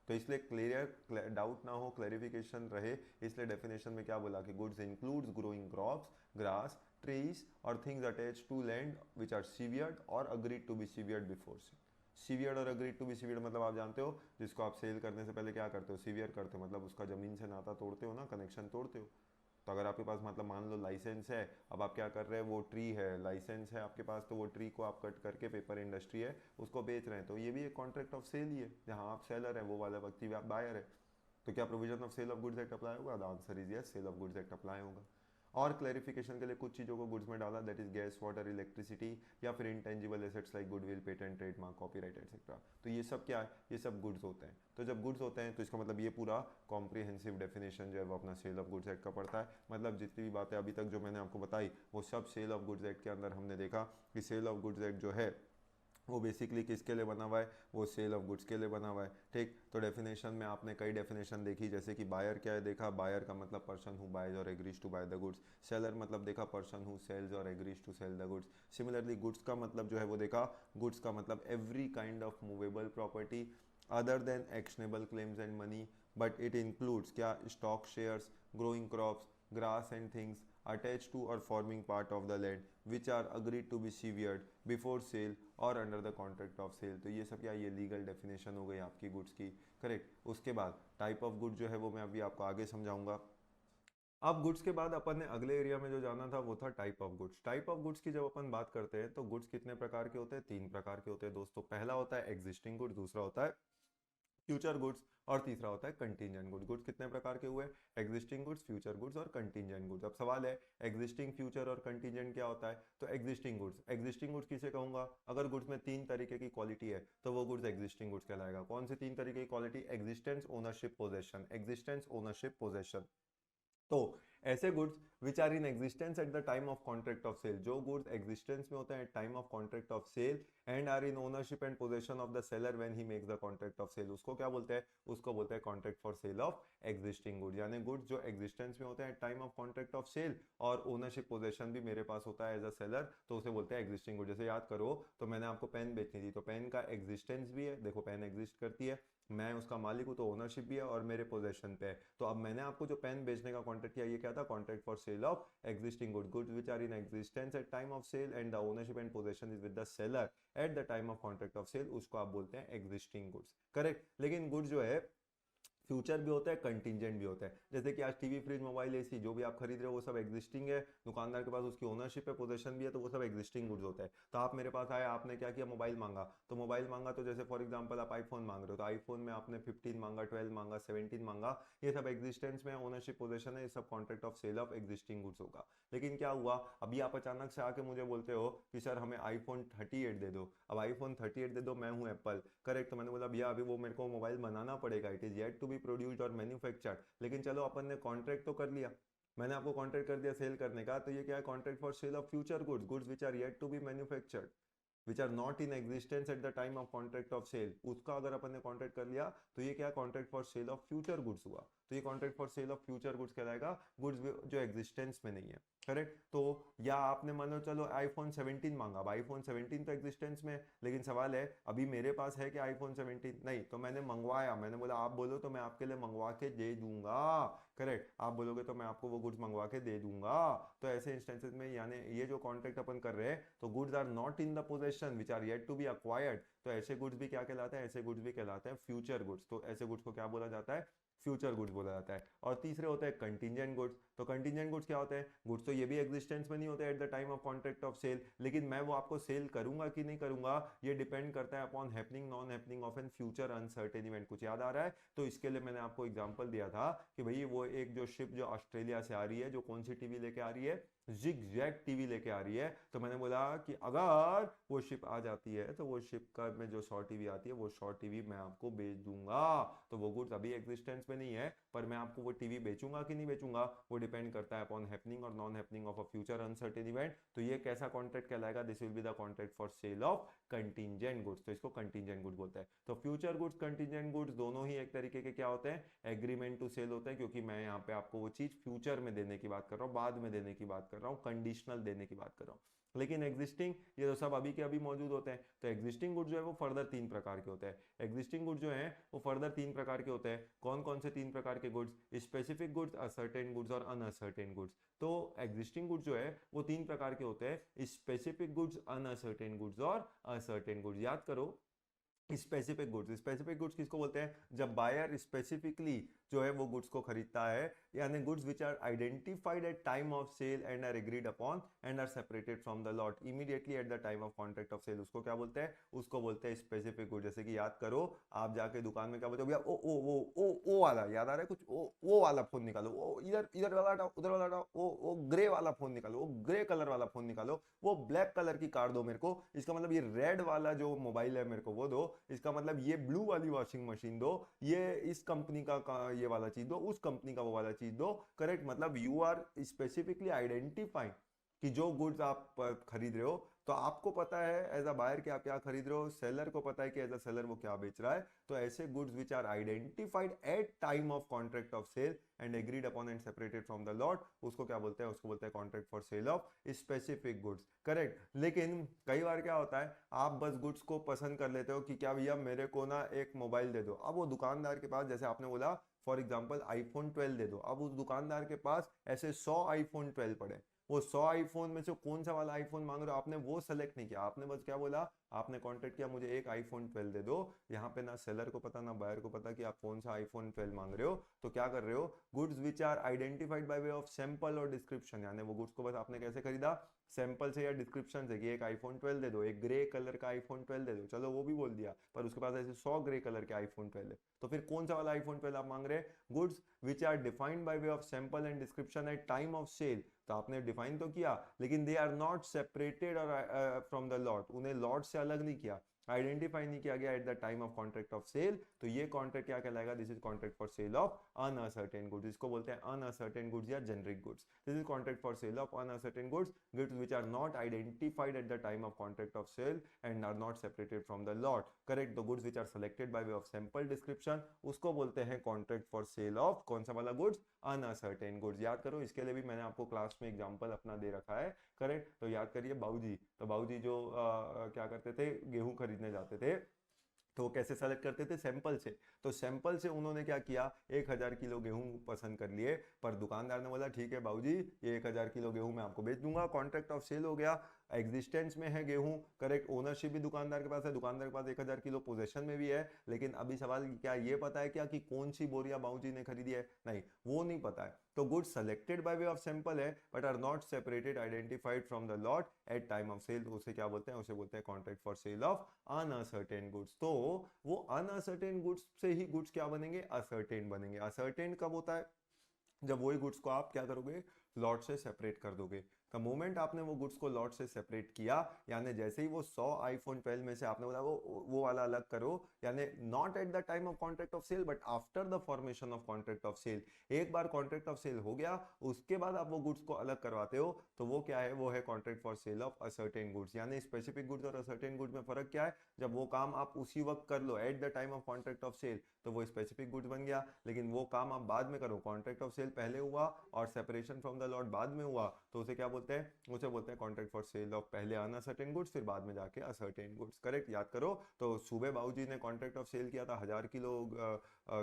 तो इसलिए क्लियर डाउट ना हो, क्लैरिफिकेशन रहे, इसलिए डेफिनेशन में क्या बोला कि goods includes growing crops, grass, trees और things attach to land which are severed और agreed to be severed before sale. Severed और अग्रीड टू बी सीवियर्ड मतलब आप जानते हो, जिसको आप सेल करने से पहले क्या करते हो, सीवियर करते हो, मतलब उसका ज़मीन से नाता तोड़ते हो ना, कनेक्शन तोड़ते हो। तो अगर आपके पास मतलब मान लो लाइसेंस है, अब आप क्या कर रहे हैं, वो ट्री है, लाइसेंस है आपके पास, तो वो ट्री को आप कट करके, पेपर इंडस्ट्री है उसको बेच रहे हैं, तो ये भी एक कॉन्ट्रैक्ट ऑफ सेल ही है, जहाँ आप सेलर है, वो वाला व्यक्ति आप बायर है। तो क्या provision of sale of goods act apply होगा? The answer is yes, sale of goods act apply होगा। और क्लैरिफिकेशन के लिए कुछ चीज़ों को गुड्स में डाला, that is gas, water, electricity, या फिर intangible assets like goodwill, patent, trademark, copyright etcetera. तो ये सब क्या है, ये सब गुड्स होते हैं। तो जब गुड्स होते हैं तो इसका मतलब ये पूरा कॉम्प्रिहेंसिव डेफिनेशन जो है वो अपना सेल ऑफ गुड्स एक्ट का पड़ता है। मतलब जितनी भी बातें अभी तक जो मैंने आपको बताई वो सब सेल ऑफ गुड्स एक्ट के अंदर हमने देखा कि सेल ऑफ गुड्स एक्ट जो है वो बेसिकली किसके लिए बना हुआ है, वो सेल ऑफ गुड्स के लिए बना हुआ है। ठीक, तो डेफिनेशन में आपने कई डेफिनेशन देखी, जैसे कि बायर क्या है देखा, बायर का मतलब पर्सन हु बायज और agrees to buy the goods. Seller मतलब देखा पर्सन हु सेल्स और agrees to sell the goods. Similarly goods का मतलब जो है वो देखा, गुड्स का मतलब every kind of movable property other than actionable claims and money, but it includes क्या, stock shares, growing crops, grass and things attached to or forming part of the land which are agreed to be severed before sale or under the contract of sale। तो ये सब क्या, ये legal definition हो गई आपकी goods की। Correct. उसके बाद टाइप ऑफ गुड जो है वो मैं अभी आपको आगे समझाऊंगा। अब गुड्स के बाद अपन ने अगले एरिया में जो जाना था वो था type of goods. Type of goods की जब अपन बात करते हैं तो गुड्स कितने प्रकार के होते हैं, तीन प्रकार के होते हैं दोस्तों। पहला होता है एग्जिस्टिंग गुड्स, दूसरा होता है फ्यूचर गुड्स, और तीसरा होता है कंटीजेंट गुड्स। गुड्स कितने प्रकार के हुए, एग्जिस्टिंग गुड्स, फ्यूचर गुड्स और कंटीजेंट गुड्स। अब सवाल है एग्जिस्टिंग, फ्यूचर और कंटीजेंट क्या होता है? तो एग्जिस्टिंग गुड्स, एग्जिस्टिंग गुड्स किसे कहूंगा, अगर गुड्स में तीन तरीके की क्वालिटी है तो वो गुड्स एग्जिस्टिंग गुड्स कहलाएगा। कौन सी तीन तरीके की quality, existence, ownership, possession, existence, ownership, possession. तो ऐसे goods which are in existence at the time of contract of sale, जो गुड्स एग्जिस्टेंस में होते हैं time of contract of sale and are in ownership and possession of the seller when he makes the contract of sale, उसको क्या बोलते हैं, उसको बोलते हैं contract for sale of existing goods. यानी गुड्स जो एग्जिस्टेंस में होते हैं time of contract of sale और ओनरशिप पोजेशन भी मेरे पास होता है एज अ सेलर, तो उसे बोलते हैं एग्जिस्टिंग गुड। जैसे याद करो, तो मैंने आपको पेन बेचनी थी, तो पेन का एग्जिस्टेंस भी है, देखो पेन एग्जिस्ट करती है, मैं उसका मालिक हूँ, तो ओनरशिप भी है और मेरे पोजेशन पे है। तो अब मैंने आपको जो पेन बेचने का कॉन्ट्रैक्ट किया, ये क्या था, contract for sale of existing good, goods which are in existence at time of sale and the ownership and possession is with the seller at the time of contract of sale, उसको आप बोलते हैं existing goods. Correct. लेकिन goods जो है future भी होता है, कंटीजेंट भी होता है। जैसे कि आज टीवी, फ्रिज, मोबाइल, एसी जो भी आप खरीद रहे हो वो सब एग्जिस्टिंग है, दुकानदार के पास उसकी ओनरशिप है, पोजीशन भी है, तो वो सब एग्जिस्टिंग गुड्स होता है। तो आप मेरे पास आए, आपने क्या किया, मोबाइल मांगा, तो मोबाइल मांगा, तो जैसे फॉर एग्जांपल आप आईफोन मांग रहे हो, तो आईफोन में आपने 15 मांगा, 12 मांगा, 17 मांगा, ये सब एग्जिस्टेंस में ओनरशिप, पोजीशन है, ये सब contract of sale of existing goods होगा। लेकिन क्या हुआ, अभी आप अचानक से आके मुझे बोलते हो कि सर हमें आईफोन 38 दे दो। अब आईफोन 38 दे दो, मैं हूँ एप्पल, करेक्ट। तो मैंने बोला भैया अभी वो मेरे को मोबाइल बनाना पड़ेगा, it is yet to be produced और मैन्युफैक्चर्ड, लेकिन चलो अपन ने कॉन्ट्रैक्ट तो कर लिया। मैंने आपको कॉन्ट्रैक्ट कर दिया सेल करने का, तो ये क्या है, contract for sale of future goods, goods which are yet to be manufactured, which are not in existence at the time of contract of sale, उसका अगर अपन ने कॉन्ट्रैक्ट कर लिया तो ये क्या, contract for sale of future goods हुआ। तो ये contract for sale of future goods कहलाएगा, गुड्स जो एग्जिस्टेंस में नहीं है। करेक्ट। तो या आपने मानो चलो आईफोन 17 मांगा, अब आईफोन 17 तो एग्जिस्टेंस में, लेकिन सवाल है अभी मेरे पास है कि आईफोन 17 नहीं, तो मैंने मंगवाया, मैंने बोला आप बोलो तो मैं आपके लिए मंगवा के दे दूंगा। करेक्ट, आप बोलोगे तो मैं आपको वो गुड्स मंगवा के दे दूंगा। तो ऐसे इंस्टेंसेस में यानी ये जो कॉन्ट्रैक्ट अपन कर रहे हैं, तो goods are not in the possession which are yet to be acquired, तो ऐसे गुड्स भी क्या कहलाते हैं, ऐसे गुड्स भी कहलाते हैं फ्यूचर गुड्स। तो ऐसे गुड्स को क्या बोला जाता है, फ्यूचर गुड्स बोला जाता है। और तीसरे होते हैं कंटीजेंट गुड्स। तो कंटीजेंट गुड्स क्या होते हैं, गुड्स तो ये भी एग्जिस्टेंस में नहीं होते at the time of contract of sale, लेकिन मैं वो आपको सेल करूंगा कि नहीं करूंगा ये डिपेंड करता है upon happening non happening of an future uncertain event. कुछ याद आ रहा है? तो इसके लिए मैंने आपको एग्जांपल दिया था कि भाई वो एक जो शिप जो ऑस्ट्रेलिया से आ रही है, जो कौन सी टीवी लेके आ रही है, जिग-जैग टीवी लेके आ रही है, तो मैंने बोला कि अगर वो शिप आ जाती है तो वो शिप का में जो 100 टीवी आती है वो 100 टीवी मैं आपको बेच दूंगा। तो वो गुड्स अभी एग्जिस्टेंस में नहीं है, पर मैं आपको वो टीवी बेचूंगा कि नहीं बेचूंगा वो डिपेंड करता है अपॉन हैपनिंग और non happening of a future uncertain event. तो ये कैसा कॉन्ट्रैक्ट कहलाएगा, this will be the contract for sale of contingent goods. तो इसको कंटीजेंट गुड्स बोलते हैं। तो फ्यूचर गुड्स कंटीजेंट गुड्स दोनों ही एक तरीके के क्या होते हैं, एग्रीमेंट टू सेल होते हैं, क्योंकि मैं यहाँ पे आपको वो चीज फ्यूचर में देने की बात कर रहा हूँ, बाद में देने की बात कर रहा हूँ, कंडीशनल देने की बात कर रहा हूँ। लेकिन एग्जिस्टिंग ये तो सब अभी के अभी मौजूद होते हैं। तो एग्जिस्टिंग गुड्स जो है वो फर्दर 3 प्रकार के होते हैं। एग्जिस्टिंग गुड्स जो है वो फर्दर 3 प्रकार के होते हैं। कौन कौन से 3 प्रकार के goods, specific goods, ascertain goods और अनअसर्टेन गुड्स। तो एग्जिस्टिंग गुड्स जो है वो 3 प्रकार के होते हैं, स्पेसिफिक गुड्स, अनअसर्टेन गुड्स और असर्टेन गुड्स। याद करो, स्पेसिफिक गुड्स, स्पेसिफिक गुड्स किसको बोलते हैं, जब बायर स्पेसिफिकली जो है वो गुड्स को खरीदता है, यानी goods which are identified at time of sale and are agreed upon and are separated from the lot immediately at the time of contract of sale, उसको क्या बोलते हैं, उसको बोलते हैं स्पेसिफिक गुड। जैसे कि याद करो, आप जाके दुकान में क्या बोलते हो, भैया ओ वाला याद आ रहा है कुछ, ओ वाला फोन निकालो, ओ इधर इधर वाला हटाओ, उधर वाला हटाओ, ओ ग्रे वाला फोन निकालो, वो ग्रे कलर वाला फोन निकालो, वो ब्लैक कलर की कार दो मेरे को, इसका मतलब ये रेड वाला जो मोबाइल है मेरे को वो दो, इसका मतलब ये ब्लू वाली वॉशिंग मशीन दो, ये इस कंपनी का ये वाला चीज दो, उस कंपनी का वो वाला चीज दो। करेक्ट, मतलब यू आर स्पेसिफिकली आइडेंटिफाइंग कि जो गुड्स आप खरीद रहे हो, तो आपको पता है एज अ बायर कि आप क्या खरीद रहे हो, सेलर को पता है कि एज अ सेलर वो क्या बेच रहा है। तो ऐसे goods which are identified at time of contract of sale and agreed upon and separated from the lot, उसको क्या बोलते हैं, उसको बोलते हैं contract for sale of specific goods. Correct, लेकिन कई बार क्या होता है, आप बस गुड्स को पसंद कर लेते हो कि क्या भैया मेरे को ना एक मोबाइल दे दो, अब वो दुकानदार के पास, जैसे आपने बोला फॉर एग्जाम्पल आईफोन 12 दे दो, अब उस दुकानदार के पास ऐसे 100 आईफोन 12 पड़े, वो 100 आईफोन में से कौन सा वाला आईफोन मांग रहे हो, आपने वो सेलेक्ट नहीं किया, आपने बस क्या बोला, आपने कॉन्टेक्ट किया मुझे एक आईफोन 12 दे दो। यहाँ पे ना सेलर को पता ना बायर को पता कि आप कौन सा आईफोन 12 मांग रहे हो। तो क्या कर रहे हो, goods which are identified by way of sample और डिस्क्रिप्शन, यानी वो गुड्स को बस आपने कैसे खरीदा, सैंपल से या डिस्क्रिप्शन से कि एक आईफोन 12 दे दो, एक ग्रे कलर का आईफोन 12 दे दो, चलो वो भी बोल दिया, पर उसके पास ऐसे 100 ग्रे कलर के आईफोन 12 है, तो फिर कौन सा वाला आईफोन 12 आप मांग रहे हैं, goods which are defined by way of sample and description at time of sale. तो आपने डिफाइन तो किया, लेकिन दे आर नॉट सेपरेटेड और फ्रॉम द लॉट, उन्हें लॉट से अलग नहीं किया, आइडेंटिफाई नहीं किया गया at the time of contract of sale. तो ये कॉन्ट्रैक्ट क्या कहलाएगा, this is contract for sale of unascertained goods, इसको बोलते हैं अनअसर्टेन गुड्स या generic goods. This is contract for sale of unascertained goods, goods which are not identified at the time of contract of sale and are not separated from the lot. Correct, the goods which are selected by way of sample description, उसको बोलते हैं contract for sale of कौन सा वाला goods, uncertain goods. याद करो, इसके लिए भी मैंने आपको क्लास में एग्जांपल अपना दे रखा है। करेक्ट, तो याद करिए बाबूजी, तो बाबूजी जो क्या करते थे, गेहूं खरीदने जाते थे, तो वो कैसे सेलेक्ट करते थे, सैंपल से। तो सैंपल से उन्होंने क्या किया, 1000 किलो गेहूं पसंद कर लिए, पर दुकानदार ने बोला ठीक है बाबूजी ये 1000 किलो गेहूं मैं आपको बेच दूंगा, कॉन्ट्रैक्ट ऑफ सेल हो गया, एग्जिस्टेंस में है गेहूं। करेक्ट, ओनरशिप भी दुकानदार के पास है, दुकानदार के पास 1000 किलो पोजेशन में भी है, लेकिन अभी सवाल क्या ये पता है क्या कि कौन सी बोरिया बाबूजी ने खरीदी है, नहीं वो नहीं पता है। तो goods selected by way of sample है but are not separated identified from the lot at time of sale, उसे क्या बोलते हैं, उसे बोलते हैं contract for sale of unascertained goods. तो वो अनअसर्टेन गुड्स से ही गुड्स क्या बनेंगे, असर्टेन बनेंगे। असर्टेन कब होता है, जब वही गुड्स को आप क्या करोगे, लॉट से सेपरेट कर दोगे। द मोमेंट आपने वो गुड्स को लॉट से सेपरेट किया, यानी जैसे ही वो 100 आईफोन 12 में से आपने बोला वो वाला अलग करो, यानी not at the time of contract of sale but after the formation of contract of sale. एक बार कॉन्ट्रैक्ट ऑफ सेल हो गया, उसके बाद आप वो गुड्स को अलग करवाते हो, तो वो क्या है, वो है contract for sale of ascertain goods. यानी स्पेसिफिक गुड्स और असर्टेन गुड्स में फर्क क्या है, जब वो काम आप उसी वक्त कर लो at the time of contract of sale तो वो स्पेसिफिक गुड्स बन गया, लेकिन वो काम आप बाद में करो, कॉन्ट्रैक्ट ऑफ सेल पहले हुआ और सेपरेशन फ्रॉम द लॉट बाद में हुआ, तो उसे क्या बोलते हैं, उसे बोलते हैं कॉन्ट्रैक्ट फॉर सेल ऑफ पहले अनअसर्टेन गुड्स फिर बाद में जाके असर्टेन गुड्स। करेक्ट, याद करो। तो सुबह बाबूजी ने कॉन्ट्रैक्ट ऑफ सेल किया था 1000 किलो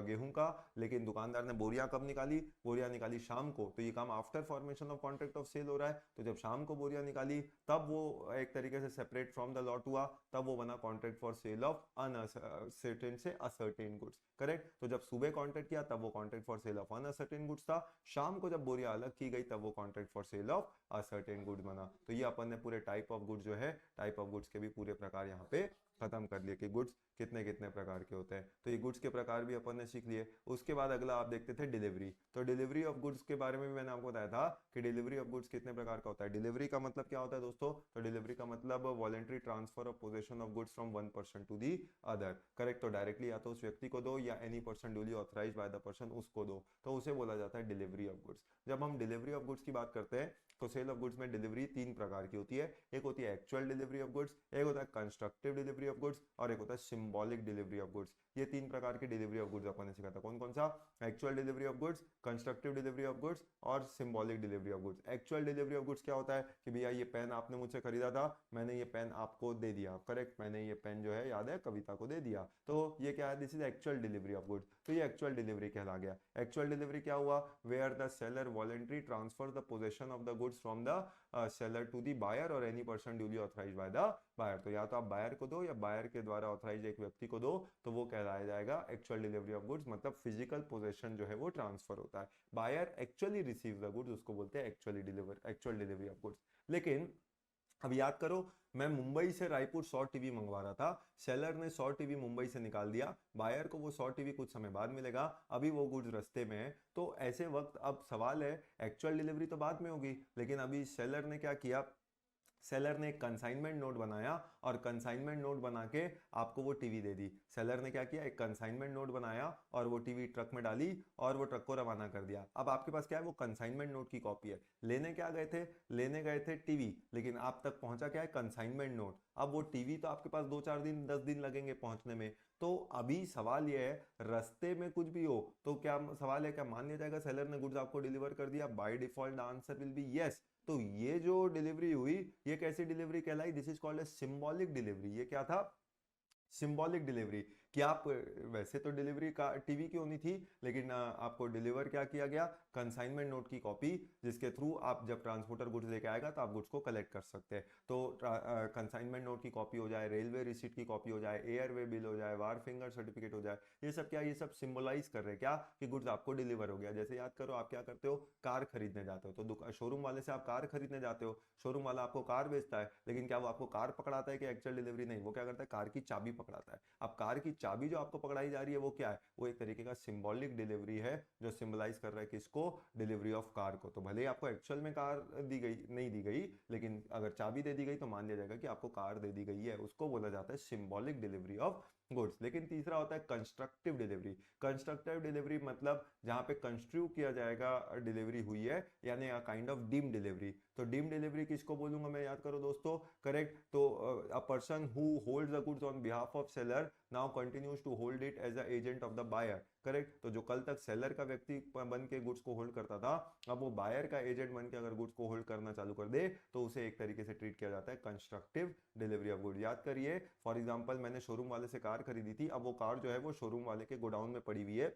गेहूं का, लेकिन दुकानदार ने बोरियां कब निकाली, बोरियां निकाली शाम को, तो ये काम after formation of contract of sale हो रहा है, तो जब शाम को बोरियां निकाली तब वो एक तरीके से सेपरेट फ्रॉम द लॉट हुआ, तब वो बना contract for sale of uncertain से असर्टेन गुड्स। करेक्ट, तो जब सुबह कॉन्ट्रैक्ट किया तब वो contract for sale of unascertained goods था, शाम को जब बोरियां अलग की गई तब वो contract for sale of ascertain goods बना। तो ये अपन ने पूरे टाइप ऑफ गुड्स जो है, टाइप ऑफ गुड्स के भी पूरे प्रकार यहाँ पे खत्म कर लिए कि गुड्स कितने कितने प्रकार के होते हैं। तो ये गुड्स के प्रकार भी अपन ने सीख लिए। उसके बाद अगला आप देखते थे डिलीवरी। तो डिलीवरी ऑफ गुड्स के बारे में भी मैंने आपको बताया था कि डिलीवरी ऑफ गुड्स कितने प्रकार का होता है। डिलीवरी का मतलब क्या होता है दोस्तों, तो डिलीवरी का मतलब voluntary transfer of possession of goods from one person to the other. Correct, तो डायरेक्टली या तो उस व्यक्ति को दो या any person duly authorised by the person उसको दो, तो उसे बोला जाता है डिलीवरी ऑफ गुड्स। जब हम डिलीवरी ऑफ गुड्स की बात करते हैं तो सेल ऑफ गुड्स में डिलीवरी तीन प्रकार की होती है। एक होती है एक्चुअल डिलीवरी ऑफ गुड्स, एक होता है कंस्ट्रक्टिव डिलीवरी ऑफ गुड्स और एक होता है सिंबॉलिक डिलीवरी ऑफ गुड्स। ये तीन प्रकार की डिलीवरी ऑफ गुड्स अपन ने सीखा था। कौन कौन सा, actual delivery of goods, constructive delivery of goods और symbolic delivery of goods. Actual delivery of goods क्या होता है कि भैया ये पेन आपने मुझसे खरीदा था, मैंने ये पेन आपको दे दिया। करेक्ट, मैंने ये पेन जो है याद है कविता को दे दिया, तो ये क्या है, this is actual delivery of goods. तो ये एक्चुअल डिलीवरी कहला गया। एक्चुअल डिलीवरी क्या हुआ, where the seller voluntary transfer the possession of the goods from the seller to the buyer और any person duly authorised by the buyer. तो या तो आप बायर को दो या बायर के द्वारा ऑथराइज एक व्यक्ति को दो, तो वो कहलाया जाएगा एक्चुअल डिलीवरी ऑफ गुड्स, मतलब फिजिकल पोजेशन जो है वो ट्रांसफर होता है। Buyer actually receive the goods, उसको बोलते हैं एक्चुअल डिलीवरी ऑफ गुड्स। लेकिन अब याद करो, मैं मुंबई से रायपुर 100 टीवी मंगवा रहा था, सेलर ने 100 टीवी मुंबई से निकाल दिया, बायर को वो 100 टीवी कुछ समय बाद मिलेगा, अभी वो गुड्स रास्ते में है। तो ऐसे वक्त अब सवाल है, एक्चुअल डिलीवरी तो बाद में होगी, लेकिन अभी सेलर ने क्या किया, सेलर ने एक कंसाइनमेंट नोट बनाया और कंसाइनमेंट नोट बना के आपको वो टीवी दे दी। सेलर ने क्या किया, एक कंसाइनमेंट नोट बनाया और वो टीवी ट्रक में डाली और वो ट्रक को रवाना कर दिया। अब आपके पास क्या है, वो कंसाइनमेंट नोट की कॉपी है। लेने क्या गए थे, लेने गए थे टीवी, लेकिन आप तक पहुंचा क्या है, कंसाइनमेंट नोट। अब वो टीवी तो आपके पास 2-4 दिन 10 दिन लगेंगे पहुंचने में। तो अभी सवाल ये है, रास्ते में कुछ भी हो तो क्या सवाल है, क्या मान लिया जाएगा सेलर ने गुड्स आपको डिलीवर कर दिया, by default answer will be yes. तो ये जो डिलीवरी हुई, ये कैसी डिलीवरी कहलाई, this is called a symbolic delivery. ये क्या था, सिंबॉलिक डिलीवरी। कि आप वैसे तो डिलीवरी का टीवी की होनी थी, लेकिन आपको डिलीवर क्या किया गया, कंसाइनमेंट नोट की कॉपी, जिसके थ्रू आप जब ट्रांसपोर्टर गुड्स लेके आएगा तो आप गुड्स को कलेक्ट कर सकते हैं। तो कंसाइनमेंट नोट की कॉपी हो जाए, रेलवे रिसीट की कॉपी हो जाए, एयरवे बिल हो जाए, वार फिंगर सर्टिफिकेट हो जाए, ये सब क्या, ये सब सिंबलाइज कर रहे हैं क्या, कि गुड्स आपको डिलीवर हो गया। जैसे याद करो, आप क्या करते हो, कार खरीदने जाते हो, तो शोरूम वाले से आप कार खरीदने जाते हो, शोरूम वाला आपको कार बेचता है, लेकिन क्या वो आपको कार पकड़ाता है कि एक्चुअल डिलीवरी, नहीं, वो क्या करता है, कार की चाबी पकड़ाता है। अब कार की चाबी जो आपको पकड़ाई जा रही है वो क्या है, वो एक तरीके का सिंबॉलिक डिलीवरी है, जो सिंबलाइज कर रहा है किसको, डिलीवरी ऑफ कार को। तो भले ही आपको एक्चुअल में कार दी गई नहीं दी गई, लेकिन अगर चाबी दे दी गई तो मान लिया जाएगा कि आपको कार दे दी गई है, उसको बोला जाता है सिंबॉलिक डिलीवरी ऑफ गुड्स। लेकिन तीसरा होता है कंस्ट्रक्टिव डिलीवरी। कंस्ट्रक्टिव डिलीवरी मतलब जहां पे कंस्ट्रक्ट किया जाएगा डिलीवरी हुई है, यानी a kind of deem delivery. तो डीम डिलीवरी किसको बोलूंगा मैं, याद करो दोस्तों। करेक्ट, तो a person who holds the goods on behalf of seller now continues to hold it as a agent of the buyer. Correct, तो जो कल तक सेलर का व्यक्ति बन के गुड्स को होल्ड करता था, अब वो बायर का एजेंट बन के अगर गुड्स को होल्ड करना चालू कर दे तो उसे एक तरीके से ट्रीट किया जाता है कंस्ट्रक्टिव डिलीवरी ऑफ गुड्स। याद करिए, फॉर एग्जांपल मैंने शोरूम वाले से कार खरीदी थी, अब वो कार जो है वो शोरूम वाले के गोडाउन में पड़ी हुई है,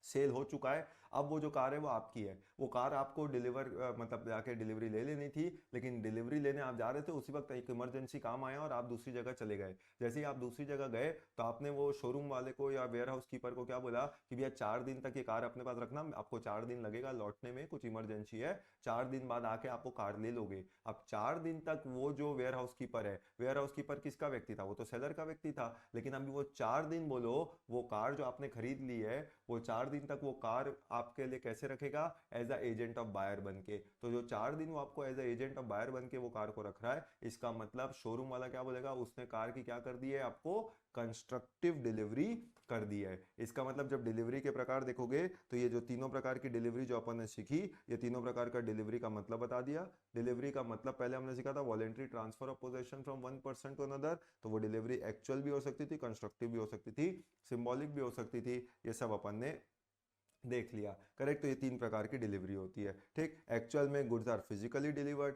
सेल हो चुका है, अब वो जो कार है वो आपकी है। वो कार आपको डिलीवर मतलब जाके डिलीवरी ले लेनी थी, लेकिन डिलीवरी लेने आप जा रहे थे, उसी वक्त एक इमरजेंसी काम आया और आप दूसरी जगह चले गए। जैसे ही आप दूसरी जगह गए तो आपने वो शोरूम वाले को या वेयर हाउस कीपर को क्या बोला कि भैया 4 दिन तक ये कार अपने पास रखना, आपको 4 दिन लगेगा लौटने में, कुछ इमरजेंसी है, 4 दिन बाद आके आपको कार ले लोगे। अब 4 दिन तक वो जो वेयर हाउस कीपर है, वेयर हाउस कीपर किसका व्यक्ति था, वो तो सेलर का व्यक्ति था, लेकिन अभी वो 4 दिन बोलो, वो कार जो आपने खरीद ली है वो 4 दिन तक वो कार आपके लिए कैसे रखेगा, as a agent of buyer बन के। तो जो 4 दिन वो आपको as a agent of buyer बन के वो कार को रख रहा है, इसका मतलब शोरूम वाला क्या बोलेगा, उसने कार की क्या कर दी है, आपको कंस्ट्रक्टिव डिलीवरी कर दी है। इसका मतलब जब डिलीवरी के प्रकार देखोगे तो ये जो तीनों प्रकार की डिलीवरी जो अपन ने सीखी, ये तीनों प्रकार का डिलीवरी का मतलब बता दिया। डिलीवरी का मतलब पहले हमने सीखा था voluntary transfer of possession from one person to another, तो वो डिलीवरी एक्चुअल भी हो सकती थी, कंस्ट्रक्टिव भी हो सकती थी, सिंबॉलिक भी हो सकती थी, ये सब अपन ने देख लिया। करेक्ट, तो ये 3 प्रकार की डिलीवरी होती है। ठीक, एक्चुअल में goods are physically delivered,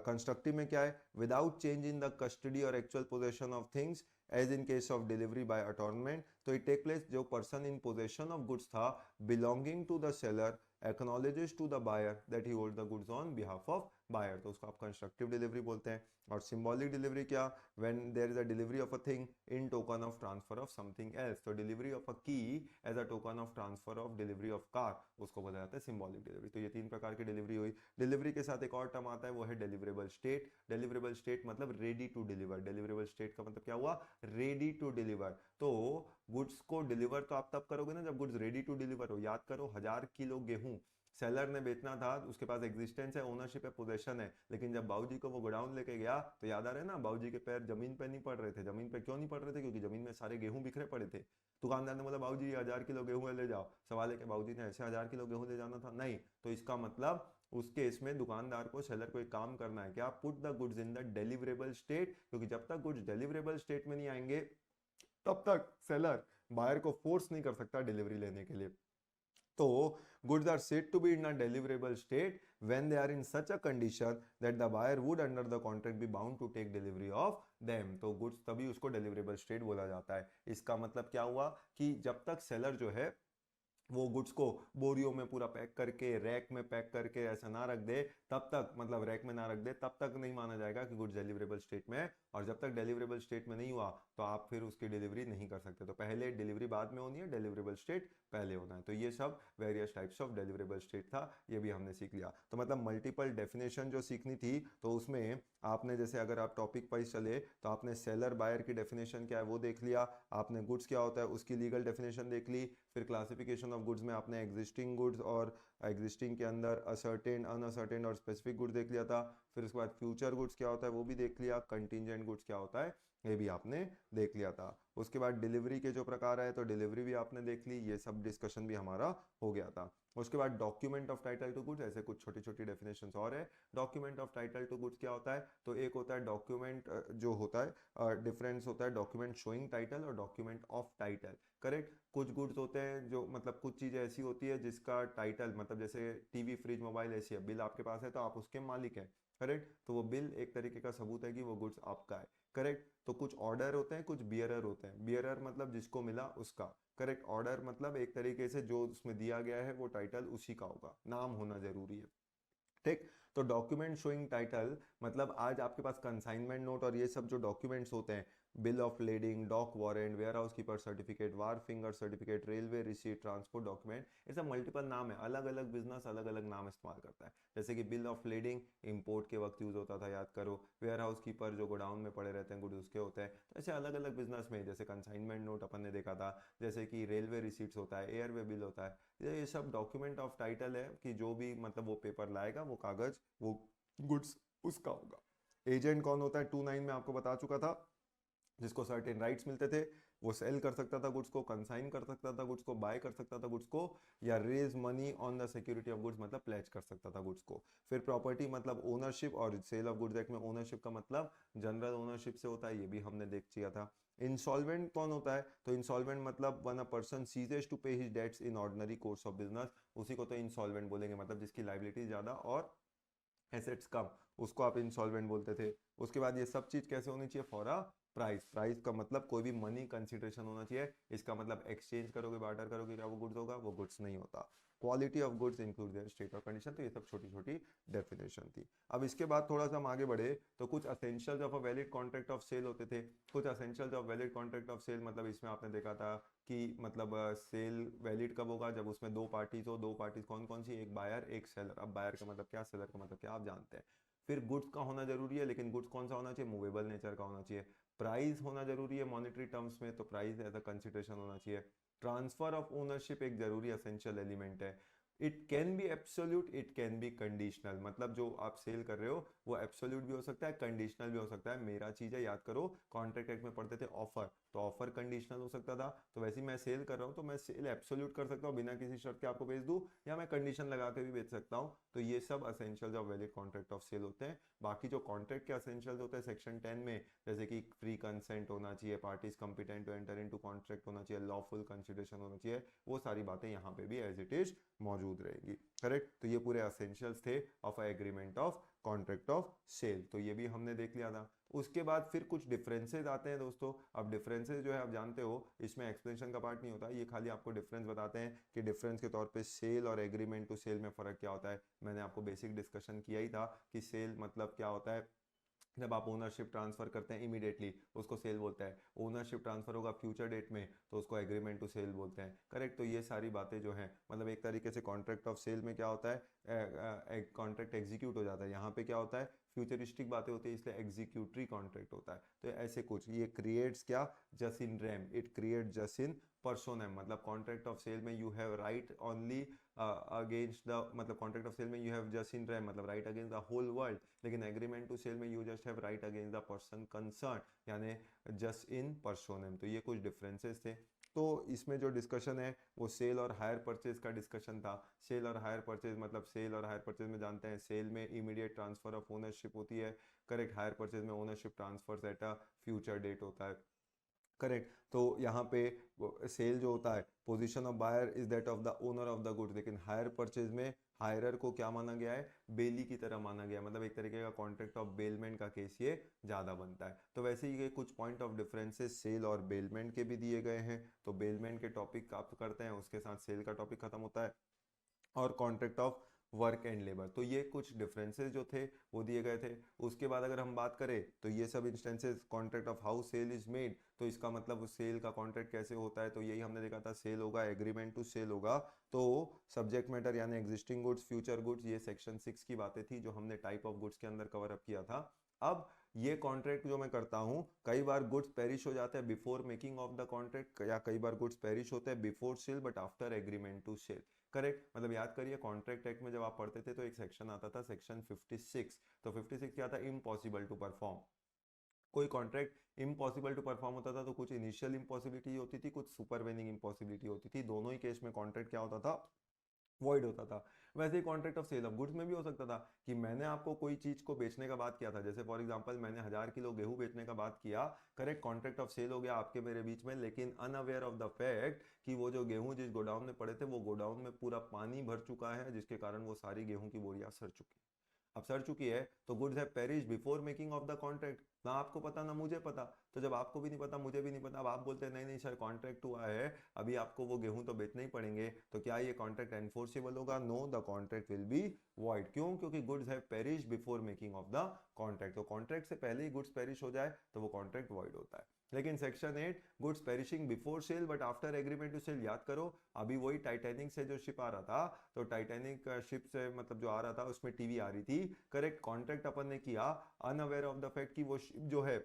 constructive में क्या है, without change in the custody और actual possession of things as in case of delivery by attornment. तो इट टेक प्लेस, जो person in possession of goods था belonging to the seller acknowledges to the buyer that he holds the goods on behalf of buyer, तो उसको आप constructive delivery बोलते हैं। और symbolic delivery क्या, when there is a delivery of a thing in token of transfer of something else, तो delivery of a key as a token of transfer of delivery of car, उसको बोला जाता है symbolic delivery. तो ये 3 प्रकार की डिलीवरी हुई। डिलीवरी के साथ एक और टर्म आता है, वो है डिलीवरेबल स्टेट। डिलीवरेबल स्टेट मतलब ready to deliver, deliverable state का मतलब क्या हुआ, रेडी टू डिलीवर। तो गुड्स को डिलीवर तो आप तब करोगे ना जब गुड्स रेडी टू डिलीवर हो। याद करो, 1000 किलो गेहूं सेलर ने बेचना था, उसके पास एग्जिस्टेंस है, ओनरशिप है, पोजेशन है, लेकिन जब बाबूजी को वो गोडाउन लेके गया तो याद आ रहा है ना, बाबूजी के पैर जमीन पे नहीं पड़ रहे थे। जमीन पे क्यों नहीं पड़ रहे थे, क्योंकि जमीन में सारे गेहूं बिखरे पड़े थे। दुकानदार ने बोला बाबूजी 1000 किलो गेहूं है, ले जाओ। सवाल है कि बाबूजी ने ऐसे 1000 किलो गेहूं ले जाना था, नहीं। तो इसका मतलब उस केस में दुकानदार को, सेलर को एक काम करना है, क्या, put the goods in the deliverable state, क्योंकि जब तक गुड्स डिलीवरेबल स्टेट में नहीं आएंगे तब तक सेलर बायर को फोर्स नहीं कर सकता डिलीवरी लेने के लिए। तो goods are said to be in a deliverable state when they are in such a condition that the buyer would under the contract be bound to take delivery of them। तो goods तभी उसको deliverable state बोला जाता है। इसका मतलब क्या हुआ कि जब तक सेलर जो है वो गुड्स को बोरियों में पूरा पैक करके, रैक में पैक करके ऐसा ना रख दे, तब तक, मतलब रैक में ना रख दे, तब तक नहीं माना जाएगा कि गुड्स डिलीवरेबल स्टेट में है। और जब तक डिलीवरेबल स्टेट में नहीं हुआ तो आप फिर उसकी डिलीवरी नहीं कर सकते। तो पहले डिलीवरी बाद में होनी है, डिलीवरेबल स्टेट पहले होना है। तो ये सब various types of deliverable state था, ये भी हमने सीख लिया। तो मतलब मल्टीपल डेफिनेशन जो सीखनी थी, तो उसमें आपने जैसे अगर आप टॉपिक वाइज चले तो आपने सेलर बायर की डेफिनेशन क्या है वो देख लिया, आपने गुड्स क्या होता है उसकी लीगल डेफिनेशन देख ली, फिर क्लासिफिकेशन ऑफ गुड्स में आपने एग्जिस्टिंग गुड्स और एग्जिस्टिंग के अंदर असर्टेन, अनअसर्टेन और स्पेसिफिक गुड्स देख लिया था। फिर उसके बाद फ्यूचर गुड्स क्या होता है वो भी देख लिया, कंटिजेंट गुड्स क्या होता है ये भी आपने देख लिया था। उसके बाद डिलीवरी के जो प्रकार है तो डिलीवरी भी आपने देख ली, ये सब डिस्कशन भी हमारा हो गया था। उसके बाद document of title to goods, ऐसे कुछ छोटी छोटी डेफिनेशंस और है। Document of title to goods क्या होता है, तो एक होता है डॉक्यूमेंट जो होता है, डिफरेंस होता है डॉक्यूमेंट शोइंग टाइटल और डॉक्यूमेंट ऑफ टाइटल। करेक्ट, कुछ गुड्स होते हैं जो, मतलब कुछ चीज़ें ऐसी होती है जिसका टाइटल, मतलब जैसे टीवी, फ्रिज, मोबाइल ऐसी है, बिल आपके पास है तो आप उसके मालिक हैं। करेक्ट, तो वो बिल एक तरीके का सबूत है कि वो गुड्स आपका है। करेक्ट, तो कुछ ऑर्डर होते हैं, कुछ बियरर होते हैं। बियरर मतलब जिसको मिला उसका। करेक्ट, ऑर्डर मतलब एक तरीके से जो उसमें दिया गया है वो टाइटल उसी का होगा, नाम होना जरूरी है। ठीक, तो डॉक्यूमेंट शोइंग टाइटल मतलब आज आपके पास कंसाइनमेंट नोट और ये सब जो डॉक्यूमेंट्स होते हैं, bill of lading, dock warrant, warehouse keeper certificate, wharfinger certificate, railway receipt, transport document, ये सब मल्टीपल नाम है, अलग अलग बिजनेस अलग अलग नाम इस्तेमाल करता है। जैसे कि बिल ऑफ लेडिंग इंपोर्ट के वक्त यूज होता था, याद करो। वेयर हाउस कीपर जो गोडाउन में पड़े रहते हैं गुड्स उसके होते हैं। तो ऐसे अलग अलग बिजनेस में, जैसे कंसाइनमेंट नोट अपन ने देखा था, जैसे कि रेलवे रिसीट्स होता है, एयरवे बिल होता है, ये सब डॉक्यूमेंट ऑफ टाइटल है कि जो भी मतलब वो पेपर लाएगा, वो कागज, वो गुड्स उसका होगा। एजेंट कौन होता है, 2(9) में आपको बता चुका था, जिसको सर्टेन राइट्स मिलते थे, वो सेल कर सकता था गुड्स को, कंसाइन कर सकता था गुड्स को, बाय कर सकता था गुड्स को, या raise money on the security of goods मतलब प्लेज कर सकता था गुड्स को। फिर प्रॉपर्टी मतलब ओनरशिप, और सेल ऑफ गुड्स एक्ट में ओनरशिप का मतलब जनरल ओनरशिप से होता है, ये भी हमने देख लिया था। इंसॉल्वेंट कौन होता है, तो इंसॉल्वेंट मतलब one a person ceases to pay his debts in ordinary course of business, उसी को तो इंसॉल्वेंट बोलेंगे, मतलब जिसकी लाइबिलिटी ज्यादा और एसेट्स कम, उसको आप इंसॉल्वेंट बोलते थे। उसके बाद ये सब चीज कैसे होनी चाहिए, फॉर अ प्राइस। प्राइस का मतलब कोई भी मनी कंसिडरेशन होना चाहिए, इसका मतलब एक्सचेंज करोगे, बार्टर करोगे, क्या वो गुड्स होगा, वो गुड्स नहीं होता। Quality of goods include there state और कंडीशन, तो ये सब छोटी छोटी डेफिनेशन थी। अब इसके बाद थोड़ा सा हम आगे बढ़े तो कुछ essentials of a valid contract of sale होते थे। कुछ essentials of valid contract of sale मतलब इसमें आपने देखा था कि मतलब सेल वैलिड कब होगा, जब उसमें दो पार्टीज हो। दो पार्टीज कौन कौन सी, एक बायर एक सेलर। अब बायर का मतलब क्या, सेलर का मतलब क्या, आप जानते हैं। फिर गुड्स का होना जरूरी है, लेकिन गुड्स कौन सा होना चाहिए, मूवेबल नेचर का होना चाहिए। प्राइस होना जरूरी है मॉनेटरी टर्म्स में, तो प्राइस एज अ कंसिडरेशन होना चाहिए। ट्रांसफर ऑफ ओनरशिप एक जरूरी एसेंशियल एलिमेंट है। It can be absolute, it can be conditional, मतलब जो आप सेल कर रहे हो वो एब्सोल्यूट भी हो सकता है, कंडीशनल भी हो सकता है। मेरा चीज है, याद करो कॉन्ट्रैक्ट एक्ट में पढ़ते थे ऑफर, तो ऑफर कंडीशनल हो सकता था। तो वैसे ही मैं सेल कर रहा हूँ तो मैं सेल एब्सोल्यूट कर सकता हूँ बिना किसी शर्त के आपको बेच दूं, या मैं कंडीशन लगा के भी बेच सकता हूँ। तो ये सब essentials of valid contract of sale होते हैं। बाकी जो कॉन्ट्रैक्ट के असेंशियल्स होते हैं सेक्शन 10 में, जैसे कि फ्री कंसेंट होना चाहिए, parties competent to enter into contract होना चाहिए, लॉफुल कंसिडरेशन होना चाहिए, वो सारी बातें यहाँ पे भी एज इट इज मौजूद रहेगी। करेक्ट, तो ये पूरे असेंशियल्स थे of agreement of contract of sale, तो ये भी हमने देख लिया था। उसके बाद फिर कुछ डिफरेंसेस आते हैं दोस्तों। अब डिफरेंसेस जो है आप जानते हो इसमें एक्सप्लेनेशन का पार्ट नहीं होता, ये खाली आपको डिफरेंस बताते हैं कि डिफरेंस के तौर पे सेल और एग्रीमेंट टू सेल में फ़र्क क्या होता है। मैंने आपको बेसिक डिस्कशन किया ही था कि सेल मतलब क्या होता है, जब आप ओनरशिप ट्रांसफर करते हैं इमीडिएटली उसको सेल बोलते हैं, ओनरशिप ट्रांसफर होगा फ्यूचर डेट में तो उसको एग्रीमेंट टू सेल बोलते हैं। करेक्ट, तो ये सारी बातें जो हैं मतलब एक तरीके से कॉन्ट्रैक्ट ऑफ सेल में क्या होता है, कॉन्ट्रैक्ट एग्जीक्यूट हो जाता है, यहाँ पे क्या होता है फ्यूचरिस्टिक बातें होती है इसलिए एग्जीक्यूटरी कॉन्ट्रैक्ट होता है। तो ऐसे कुछ ये क्रिएट्स क्या, just in rem, it create just in personam, मतलब कॉन्ट्रैक्ट ऑफ सेल में you have right only against the, मतलब कॉन्ट्रैक्ट ऑफ सेल में you have just in rem मतलब right against the whole world, लेकिन agreement to sale में you just have right against the person concern, यानी just in personam. तो ये कुछ differences थे। तो इसमें जो डिस्कशन है वो सेल और हायर परचेज का डिस्कशन था। सेल और हायर परचेज मतलब सेल और हायर परचेज में जानते हैं सेल में इमीडिएट ट्रांसफर ऑफ ओनरशिप होती है। करेक्ट, हायर परचेज में ownership transfer at a future date होता है। करेक्ट, तो यहाँ पे सेल जो होता है position of buyer is that of the owner of the goods, लेकिन हायर परचेज में हायरर को क्या माना गया है, बेली की तरह माना गया, मतलब एक तरीके का कॉन्ट्रैक्ट ऑफ बेलमेंट का केस ये ज्यादा बनता है। तो वैसे ही ये कुछ पॉइंट ऑफ डिफरेंसेस सेल और बेलमेंट के भी दिए गए हैं। तो बेलमेंट के टॉपिक आप करते हैं उसके साथ सेल का टॉपिक खत्म होता है, और contract of work and labour. तो ये कुछ डिफरेंसेस जो थे वो दिए गए थे। उसके बाद अगर हम बात करें तो ये सब instances contract of how sale is made, तो इसका मतलब सेल का कॉन्ट्रैक्ट कैसे होता है, तो यही हमने देखा था सेल होगा एग्रीमेंट टू सेल होगा, तो सब्जेक्ट मैटर यानी एग्जिस्टिंग गुड्स फ्यूचर गुड्स, ये सेक्शन 6 की बातें थी जो हमने टाइप ऑफ गुड्स के अंदर कवर अप किया था। अब ये कॉन्ट्रैक्ट जो मैं करता हूँ कई बार गुड्स पेरिश हो जाते हैं before making of the contract, या कई बार गुड्स पेरिश होते हैं before sale but after agreement to sale. Correct, मतलब याद करिए कॉन्ट्रैक्ट एक्ट में जब आप पढ़ते थे तो एक सेक्शन आता था सेक्शन 56, तो 56 क्या था, इम्पॉसिबल टू परफॉर्म। कोई कॉन्ट्रैक्ट इम्पॉसिबल टू परफॉर्म होता था तो कुछ इनिशियल इम्पॉसिबिलिटी होती थी, कुछ सुपरवेनिंग इम्पॉसिबिलिटी होती थी, दोनों ही केस में कॉन्ट्रैक्ट क्या होता था, वॉइड होता था। वैसे ही contract of sale of goods में भी हो सकता था कि मैंने आपको कोई चीज को बेचने का बात किया था, जैसे फॉर एग्जांपल मैंने 1000 किलो गेहूं बेचने का बात किया, करेक्ट, कॉन्ट्रैक्ट ऑफ सेल हो गया आपके मेरे बीच में, लेकिन अनअवेयर ऑफ द फैक्ट कि वो जो गेहूं जिस गोडाउन में पड़े थे वो गोडाउन में पूरा पानी भर चुका है जिसके कारण वो सारी गेहूं की बोरियां सड़ चुकी, अब सड़ चुकी है, तो goods have perish before making of the contract. ना आपको पता ना मुझे पता, तो जब आपको भी नहीं पता मुझे भी नहीं पता, अब आप बोलते हैं नहीं नहीं सर कॉन्ट्रैक्ट हुआ है अभी आपको वो गेहूं तो बेचने ही पड़ेंगे, तो क्या ये कॉन्ट्रैक्ट एनफोर्सेबल होगा, no, the contract will be void. क्यों, क्योंकि goods have perish before making of the contract, तो कॉन्ट्रैक्ट से पहले ही गुड्स पेरिश हो जाए तो वो कॉन्ट्रैक्ट वॉइड होता है। लेकिन section 8 goods perishing before sale but after agreement to sale, याद करो अभी वही टाइटैनिक से जो शिप आ रहा था, तो टाइटैनिक शिप से मतलब जो आ रहा था उसमें टीवी आ रही थी, करेक्ट, कॉन्ट्रैक्ट अपन ने किया अनअवेयर ऑफ द फैक्ट कि वो शिप जो है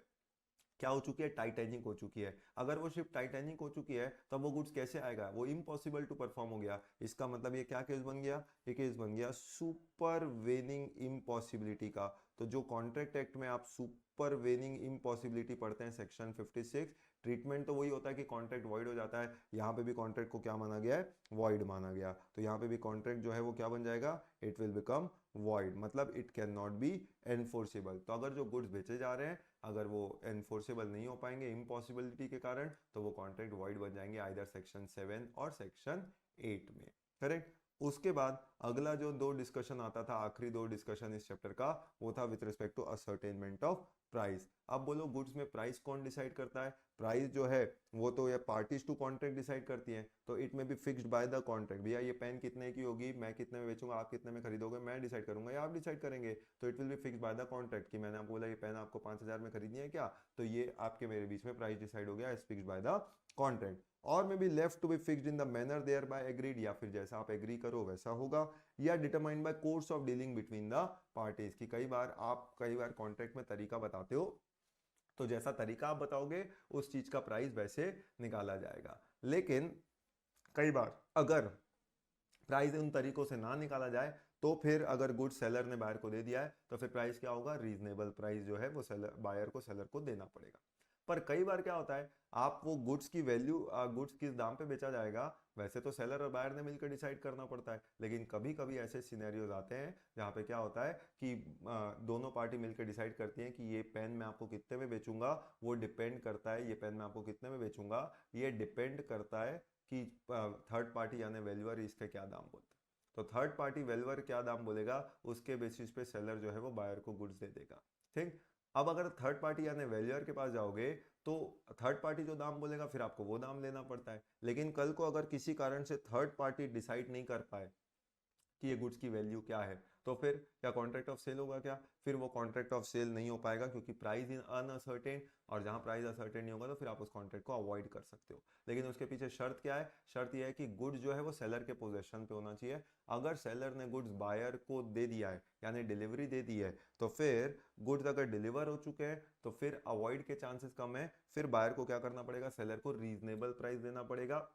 क्या हो चुकी है, टाइटैनिक हो चुकी है। अगर वो शिप टाइटैनिक हो चुकी है तब वो गुड्स कैसे आएगा, वो इम्पॉसिबल टू परफॉर्म हो गया। इसका मतलब ये क्या केस बन गया, ये केस बन गया सुपर वेनिंग इम्पॉसिबिलिटी का। तो जो कॉन्ट्रैक्ट एक्ट में आप सुपर वेनिंग इम्पॉसिबिलिटी पढ़ते हैं सेक्शन 56, ट्रीटमेंट तो वही होता है कि कॉन्ट्रैक्ट वॉइड हो जाता है, यहाँ पे भी कॉन्ट्रैक्ट को क्या माना गया है, वॉइड माना गया, तो यहाँ पे भी कॉन्ट्रैक्ट जो है वो क्या बन जाएगा, इट विल बिकम वॉइड, मतलब it can not be enforceable. तो अगर जो गुड्स बेचे जा रहे हैं अगर वो एनफोर्सेबल नहीं हो पाएंगे इम्पॉसिबिलिटी के कारण, तो वो कॉन्ट्रैक्ट वॉइड बन जाएंगे आइदर सेक्शन 7 और सेक्शन 8 में। करेक्ट, उसके बाद अगला जो दो डिस्कशन आता था, आखिरी दो डिस्कशन इस चैप्टर का, वो था with respect to ascertainment of price. अब बोलो गुड्स में प्राइस कौन डिसाइड करता है, प्राइस जो है वो तो ये पार्टीज टू कॉन्ट्रैक्ट डिसाइड करती हैं, तो इट में be fixed by the contract. भैया ये पेन कितने की होगी, मैं कितने में बेचूंगा, आप कितने में खरीदोगे, मैं डिसाइड करूंगा या आप डिसाइड करेंगे, तो it will be fixed by the contract. कि मैंने आपको बोला ये पेन आपको 5000 में खरीदनी है क्या, तो ये आपके मेरे बीच में प्राइस डिसाइड हो गया is fixed by the contract, और may be left to be fixed in the manner thereby agreed, या फिर जैसा आप एग्री करो वैसा होगा, या determined by course of dealing between the parties. की कई बार आप कई बार कॉन्ट्रैक्ट में तरीका बताते हो तो जैसा तरीका आप बताओगे उस चीज का प्राइस वैसे निकाला जाएगा। लेकिन कई बार अगर प्राइस उन तरीकों से ना निकाला जाए तो फिर अगर गुड सेलर ने बायर को दे दिया है तो फिर प्राइस क्या होगा, रीजनेबल प्राइस जो है वो सेलर बायर को सेलर को देना पड़ेगा। पर कई बार क्या होता है, आप वो गुड्स की वैल्यू, गुड्स किस दाम पे बेचा जाएगा वैसे तो सेलर और बायर ने मिलकर डिसाइड करना पड़ता है, लेकिन कभी कभी ऐसे सिनेरियोज आते हैं जहाँ पे क्या होता है कि दोनों पार्टी मिलकर डिसाइड करती हैं कि ये पेन मैं आपको कितने में बेचूंगा, वो डिपेंड करता है, ये पेन मैं आपको कितने में बेचूंगा ये डिपेंड करता है कि थर्ड पार्टी यानी वैल्यूअर इसके क्या दाम बोलते हैं। तो थर्ड पार्टी वैल्यूअर क्या दाम बोलेगा उसके बेसिस पे सेलर जो है वो बायर को गुड्स दे देगा। ठीक, अब अगर थर्ड पार्टी यानी वैल्यूअर के पास जाओगे तो थर्ड पार्टी जो दाम बोलेगा फिर आपको वो दाम लेना पड़ता है। लेकिन कल को अगर किसी कारण से थर्ड पार्टी डिसाइड नहीं कर पाए कि ये गुड्स की वैल्यू क्या है तो फिर क्या कॉन्ट्रैक्ट ऑफ सेल होगा क्या, फिर वो कॉन्ट्रैक्ट ऑफ सेल नहीं हो पाएगा क्योंकि प्राइस इन अनअसर्टेन, और जहां प्राइस असर्टेन नहीं होगा तो फिर आप उस कॉन्ट्रैक्ट को अवॉइड कर सकते हो। लेकिन उसके पीछे शर्त क्या है, शर्त यह है कि गुड्स जो है वो सेलर के पोजेशन पे होना चाहिए। अगर सेलर ने गुड्स बायर को दे दिया है यानी डिलीवरी दे दी है तो फिर गुड्स अगर डिलीवर हो चुके हैं तो फिर अवॉइड के चांसेस कम है, फिर बायर को क्या करना पड़ेगा, सेलर को रीजनेबल प्राइस देना पड़ेगा।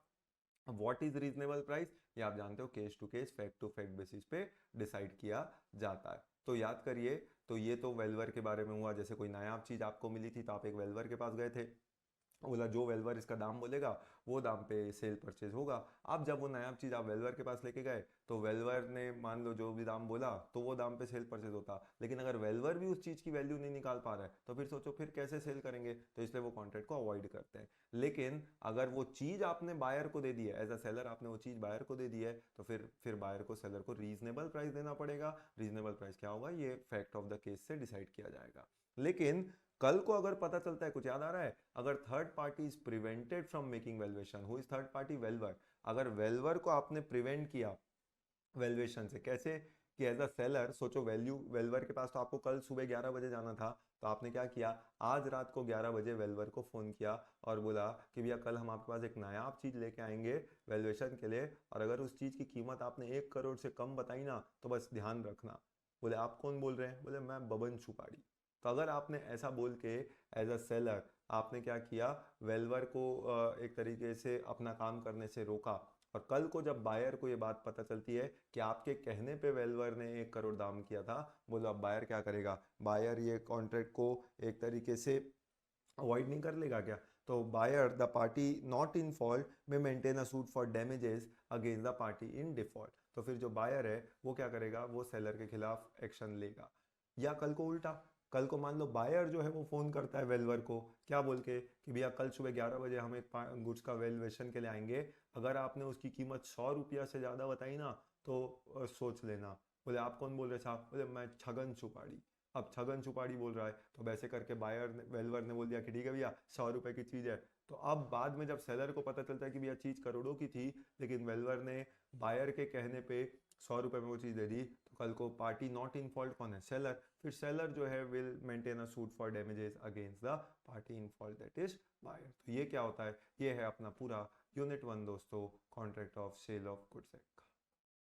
व्हाट इज रीजनेबल प्राइस ये आप जानते हो case to case fact to fact basis पे डिसाइड किया जाता है। तो याद करिए, तो ये तो वेलवर के बारे में हुआ, जैसे कोई नायाब चीज आपको मिली थी तो आप एक वेलवर के पास गए थे, बोला जो वेलवर इसका दाम बोलेगा वो दाम पे सेल परचेज होगा। अब जब वो नायाब चीज़ आप वेलवर के पास लेके गए तो वेलवर ने मान लो जो भी दाम बोला तो वो दाम पे सेल परचेज होता, लेकिन अगर वेलवर भी उस चीज़ की वैल्यू नहीं निकाल पा रहा है तो फिर सोचो फिर कैसे सेल करेंगे, तो इसलिए वो कॉन्ट्रैक्ट को अवॉइड करते हैं। लेकिन अगर वो चीज़ आपने बायर को दे दी है, एज अ सेलर आपने वो चीज़ बायर को दे दी है तो फिर बायर को सेलर को रीजनेबल प्राइस देना पड़ेगा। रीजनेबल प्राइस क्या होगा ये फैक्ट ऑफ द केस से डिसाइड किया जाएगा। लेकिन कल को अगर पता चलता है, कुछ याद आ रहा है, अगर third party is prevented from making valuation, who is third party, valuer, अगर वेलवर को आपने प्रिवेंट किया वैल्यूएशन से, कैसे कि एज अ सेलर सोचो वैल्यू वेलवर के पास तो आपको कल सुबह 11 बजे जाना था, तो आपने क्या किया, आज रात को 11 बजे वेलवर को फ़ोन किया और बोला कि भैया कल हम आपके पास एक नायाब चीज़ लेके आएंगे वैल्यूएशन के लिए, और अगर उस चीज़ की कीमत आपने 1 करोड़ से कम बताई ना तो बस ध्यान रखना। बोले आप कौन बोल रहे हैं, बोले मैं बबन सुपाड़ी। तो अगर आपने ऐसा बोल के एज अ सेलर आपने क्या किया, वेलवर को एक तरीके से अपना काम करने से रोका, और कल को जब बायर को ये बात पता चलती है कि आपके कहने पे वेलवर ने 1 करोड़ दाम किया था, बोलो अब बायर क्या करेगा, बायर ये कॉन्ट्रैक्ट को एक तरीके से अवॉइड नहीं कर लेगा क्या। तो buyer the party not in fault में maintain a suit for damages against the party in default, तो फिर जो बायर है वो क्या करेगा, वो सेलर के खिलाफ एक्शन लेगा। या कल को उल्टा, कल को मान लो बायर जो है वो फ़ोन करता है वेलवर को क्या बोल के कि भैया कल सुबह 11 बजे हम एक गुड्स का वैल्यूएशन के लिए आएंगे, अगर आपने उसकी कीमत 100 रुपया से ज़्यादा बताई ना तो सोच लेना। बोले आप कौन बोल रहे साहब, बोले मैं छगन सुपाड़ी। अब छगन सुपाड़ी बोल रहा है तो वैसे करके बायर ने वेलवर ने बोल दिया कि ठीक है भैया 100 रुपए की चीज़ है। तो अब बाद में जब सेलर को पता चलता है कि भैया चीज़ करोड़ों की थी लेकिन वेलवर ने बायर के कहने पे 100 रुपए में वो चीज़ दे दी, तो कल को पार्टी नॉट इन फॉल्ट कौन है, सेलर। फिर सेलर जो है will maintain a suit for damages against the party in fault that is buyer. तो ये क्या होता है, ये है अपना पूरा यूनिट 1 दोस्तों, contract of sale of goods act.